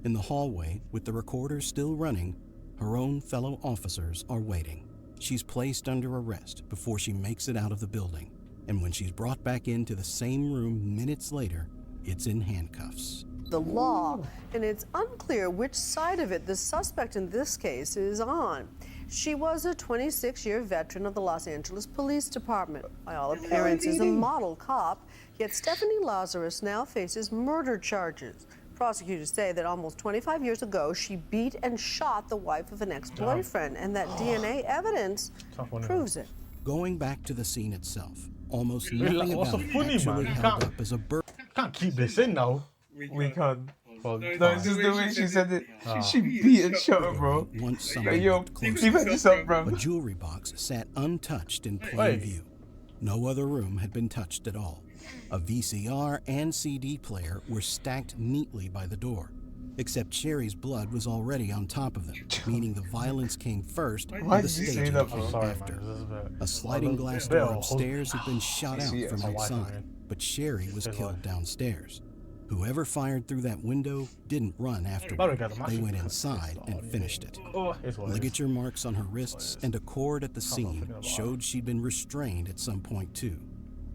Speaker 6: In the hallway, with the recorder still running, her own fellow officers are waiting. She's placed under arrest before she makes it out of the building, and when she's brought back into the same room minutes later, it's in handcuffs.
Speaker 10: The law, and it's unclear which side of it the suspect in this case is on. She was a 26-year veteran of the Los Angeles Police Department. By all appearances, a model cop, yet Stephanie Lazarus now faces murder charges. Prosecutors say that almost 25 years ago, she beat and shot the wife of an ex-boyfriend, and that DNA evidence proves it.
Speaker 6: Going back to the scene itself, almost nothing
Speaker 1: What's
Speaker 6: about
Speaker 1: so
Speaker 6: it
Speaker 1: funny,
Speaker 6: actually
Speaker 1: man?
Speaker 6: held up as a
Speaker 1: Can't keep this in now.
Speaker 2: We can.
Speaker 1: Well,
Speaker 2: No, it's just the way she said it. She beat and shot her, bro.
Speaker 6: Once
Speaker 2: Like,
Speaker 6: someone
Speaker 2: yo,
Speaker 6: looked closer,
Speaker 2: leave this up, bro.
Speaker 6: a jewelry box sat untouched in plain
Speaker 1: Wait.
Speaker 6: view. No other room had been touched at all. A VCR and CD player were stacked neatly by the door, except Sherry's blood was already on top of them, meaning the violence came first
Speaker 2: Why
Speaker 6: and
Speaker 2: did
Speaker 6: the
Speaker 2: you say
Speaker 6: staging
Speaker 2: that,
Speaker 6: came
Speaker 2: bro?
Speaker 1: Sorry,
Speaker 6: after.
Speaker 1: man. This is a bit-
Speaker 6: A sliding glass
Speaker 1: bit
Speaker 6: door
Speaker 1: of a
Speaker 6: upstairs had been shot out
Speaker 2: see it.
Speaker 6: from
Speaker 1: It's a wife,
Speaker 6: outside,
Speaker 1: man.
Speaker 6: but Sherry was
Speaker 1: It's
Speaker 6: killed
Speaker 1: life.
Speaker 6: downstairs. Whoever fired through that window didn't run
Speaker 1: By the
Speaker 6: afterward.
Speaker 1: way, guys, I'm
Speaker 6: They
Speaker 1: actually
Speaker 6: went
Speaker 1: cut
Speaker 6: inside
Speaker 1: this
Speaker 6: and
Speaker 1: off.
Speaker 6: finished it.
Speaker 1: Oh, it's what it is.
Speaker 6: Ligature marks on her wrists and a cord at the scene
Speaker 1: forget about
Speaker 6: showed she'd been restrained at some point too.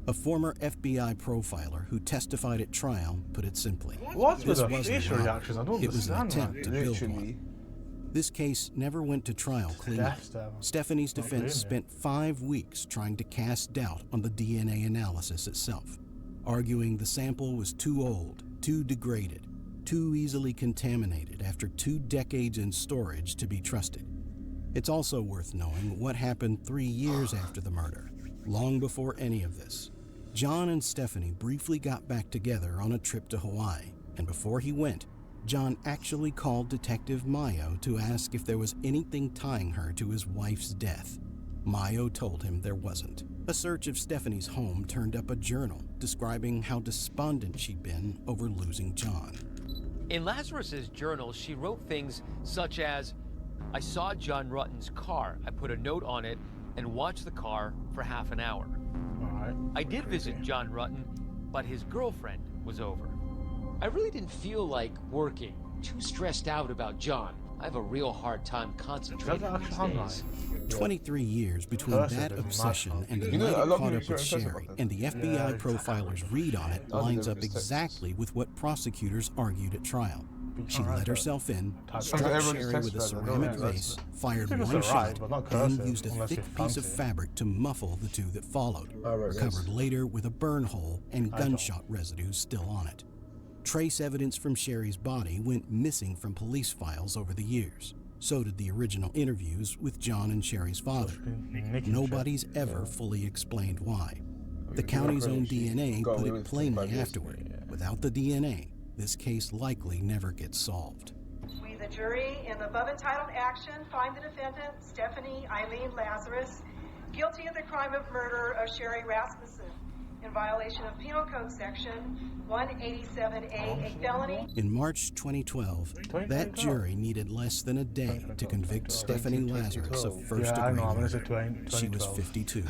Speaker 6: A former FBI profiler who testified at trial put it simply.
Speaker 1: What's with
Speaker 6: This
Speaker 1: the
Speaker 6: wasn't
Speaker 1: facial
Speaker 6: a robbery.
Speaker 1: reactions? I don't
Speaker 6: It was an
Speaker 1: understand,
Speaker 6: attempt
Speaker 1: man.
Speaker 6: to build
Speaker 2: Literally.
Speaker 6: one. This case never went to trial cleanly.
Speaker 1: Death, damn.
Speaker 6: Stephanie's
Speaker 1: Not
Speaker 6: defense
Speaker 1: clean,
Speaker 6: spent 5 weeks trying to cast doubt on the DNA analysis itself, arguing the sample was too old, too degraded, too easily contaminated after 2 decades in storage to be trusted. It's also worth knowing what happened 3 years after the murder, long before any of this. John and Stephanie briefly got back together on a trip to Hawaii, and before he went, John actually called Detective Mayo to ask if there was anything tying her to his wife's death. Mayo told him there wasn't. A search of Stephanie's home turned up a journal describing how despondent she'd been over losing John.
Speaker 8: In Lazarus's journal, she wrote things such as, I saw John Rutten's car. I put a note on it and watched the car for half an hour.
Speaker 1: Alright.
Speaker 8: I did visit John Rutten, but his girlfriend was over.
Speaker 11: I really didn't feel like working. Too stressed out about John. I have a real hard time concentrating
Speaker 1: Does that
Speaker 11: these
Speaker 1: actually sound
Speaker 11: days.
Speaker 6: 23 years between
Speaker 1: Person
Speaker 6: that
Speaker 1: is mad,
Speaker 6: obsession
Speaker 1: man.
Speaker 6: and the
Speaker 2: You know,
Speaker 6: night
Speaker 2: I
Speaker 6: it
Speaker 2: love
Speaker 6: caught
Speaker 2: you
Speaker 6: up with
Speaker 2: sharing
Speaker 6: Sherry,
Speaker 2: about
Speaker 6: and the FBI
Speaker 1: Yeah,
Speaker 6: profiler's read on it
Speaker 2: I'll do
Speaker 6: lines
Speaker 2: that
Speaker 6: up
Speaker 2: with text.
Speaker 6: exactly with what prosecutors argued at trial. She
Speaker 1: Alright,
Speaker 6: let
Speaker 1: but-
Speaker 6: herself in,
Speaker 1: Type
Speaker 6: struck
Speaker 2: everyone just
Speaker 6: Sherry
Speaker 2: text
Speaker 6: with a
Speaker 2: about it,
Speaker 6: ceramic
Speaker 1: yeah,
Speaker 6: vase, fired
Speaker 1: think it's
Speaker 6: one
Speaker 1: alright,
Speaker 6: shot,
Speaker 1: but not
Speaker 6: then
Speaker 1: cursive,
Speaker 6: used a
Speaker 1: unless
Speaker 6: thick
Speaker 1: you're
Speaker 6: piece of
Speaker 1: fancy.
Speaker 6: fabric to muffle the two that followed,
Speaker 2: Alright,
Speaker 6: covered
Speaker 2: guys.
Speaker 6: later with a burn hole and
Speaker 1: I don't.
Speaker 6: gunshot residues still on it. Trace evidence from Sherry's body went missing from police files over the years. So did the original interviews with John and Sherry's father. Nobody's ever fully explained why. The county's own DNA put it plainly afterward. Without the DNA, this case likely never gets solved.
Speaker 12: We, the jury, in the above entitled action, find the defendant, Stephanie Eileen Lazarus, guilty of the crime of murder of Sherry Rasmussen in violation of Penal Code Section 187A, a felony.
Speaker 6: In March 2012, that jury needed less than a day to convict Stephanie Lazarus of first-degree murder. She was 52.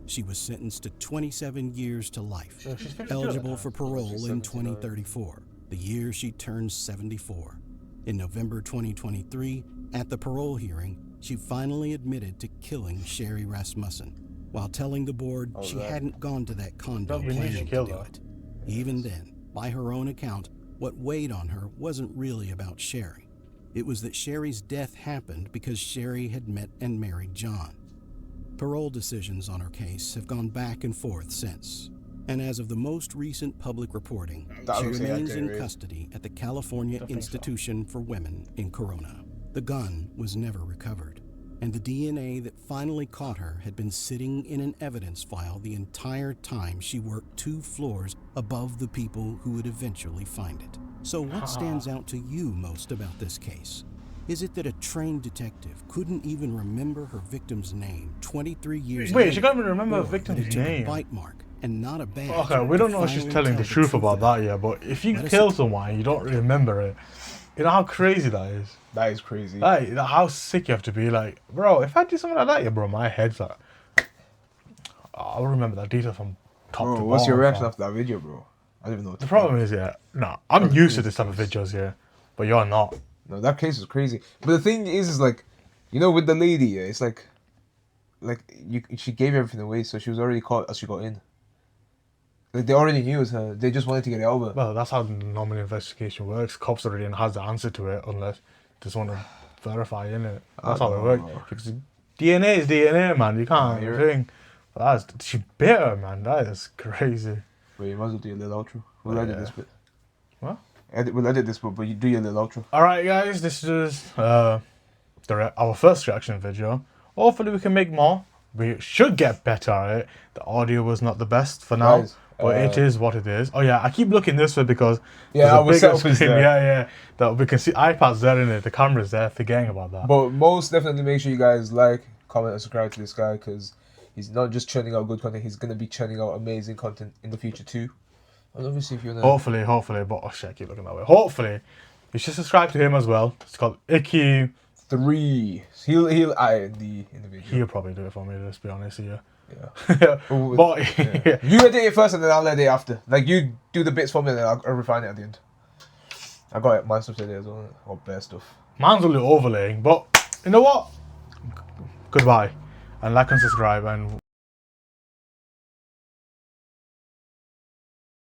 Speaker 6: She was sentenced to 27 years to life, eligible for parole in 2034, the year she turned 74. In November 2023, at the parole hearing, she finally admitted to killing Sherry Rasmussen, while telling the board she hadn't gone to that condo planning to do it. Even then, by her own account, what weighed on her wasn't really about Sherry. It was that Sherry's death happened because Sherry had met and married John. Parole decisions on her case have gone back and forth since, and as of the most recent public reporting, she remains in custody at the California Institution for Women in Corona. The gun was never recovered, and the DNA that finally caught her had been sitting in an evidence file the entire time she worked 2 floors above the people who would eventually find it. So what stands out to you most about this case? Is it that a trained detective couldn't even remember her victim's name 23 years
Speaker 1: Wait,
Speaker 6: later?
Speaker 1: she can't even remember her
Speaker 6: Or that
Speaker 1: victim's
Speaker 6: it took
Speaker 1: name.
Speaker 6: a bite mark and not a badge?
Speaker 1: Okay, we don't
Speaker 6: to
Speaker 1: know if she's
Speaker 6: finally
Speaker 1: telling
Speaker 6: tell
Speaker 1: the truth about that yet, but if you kill someone and you don't remember it, you know how crazy that is?
Speaker 2: That is crazy.
Speaker 1: Like, how sick you have to be. Like, bro, if I do something like that, yeah, bro, my head's like, I'll remember that detail from top to
Speaker 2: Bro,
Speaker 1: bottom.
Speaker 2: what's your reaction
Speaker 1: fam.
Speaker 2: after that video, bro? I don't even know what
Speaker 1: The
Speaker 2: to
Speaker 1: problem
Speaker 2: think.
Speaker 1: is, yeah, no, I'm used to this type of videos, yeah, but you're not.
Speaker 2: No, that case is crazy. But the thing is like, you know, with the lady, yeah, it's like she gave everything away, so she was already caught as she got in. Like, they already knew it was her. They just wanted to get it over.
Speaker 1: Well, that's how the normal investigation works. Cops already has the answer to it, unless they just want to verify in it. That's how it works. Because DNA is DNA, man. You can't think. But she bit her, man. That is crazy.
Speaker 2: Wait, you might as well do your little outro. We'll edit this bit.
Speaker 1: What?
Speaker 2: We'll edit this bit, but you do your little outro.
Speaker 1: Alright, guys, this is our first reaction video. Hopefully we can make more. We should get better at it. The audio was not the best for now,
Speaker 2: Guys,
Speaker 1: but it is what it is. Oh yeah, I keep looking this way because
Speaker 2: Yeah,
Speaker 1: there's a
Speaker 2: our
Speaker 1: bigger
Speaker 2: setup is
Speaker 1: screen.
Speaker 2: there.
Speaker 1: Yeah, that we can see iPad's there in it. The camera's there. Forgetting about that.
Speaker 2: But most definitely make sure you guys like, comment, and subscribe to this guy, because he's not just churning out good content, he's going to be churning out amazing content in the future too. And obviously if you want to...
Speaker 1: Hopefully, but oh shit, I keep looking that way. Hopefully, you should subscribe to him as well. It's called IQ3.
Speaker 2: He'll in the video.
Speaker 1: He'll probably do it for me, let's be honest here.
Speaker 2: Yeah.
Speaker 1: But
Speaker 2: yeah. You edit it first and then I'll edit it after. Like, you do the bits for me and then I'll refine it at the end. I got my stuff today as well, or best stuff.
Speaker 1: Mine's a little overlaying, but you know what? Goodbye. And like and subscribe, and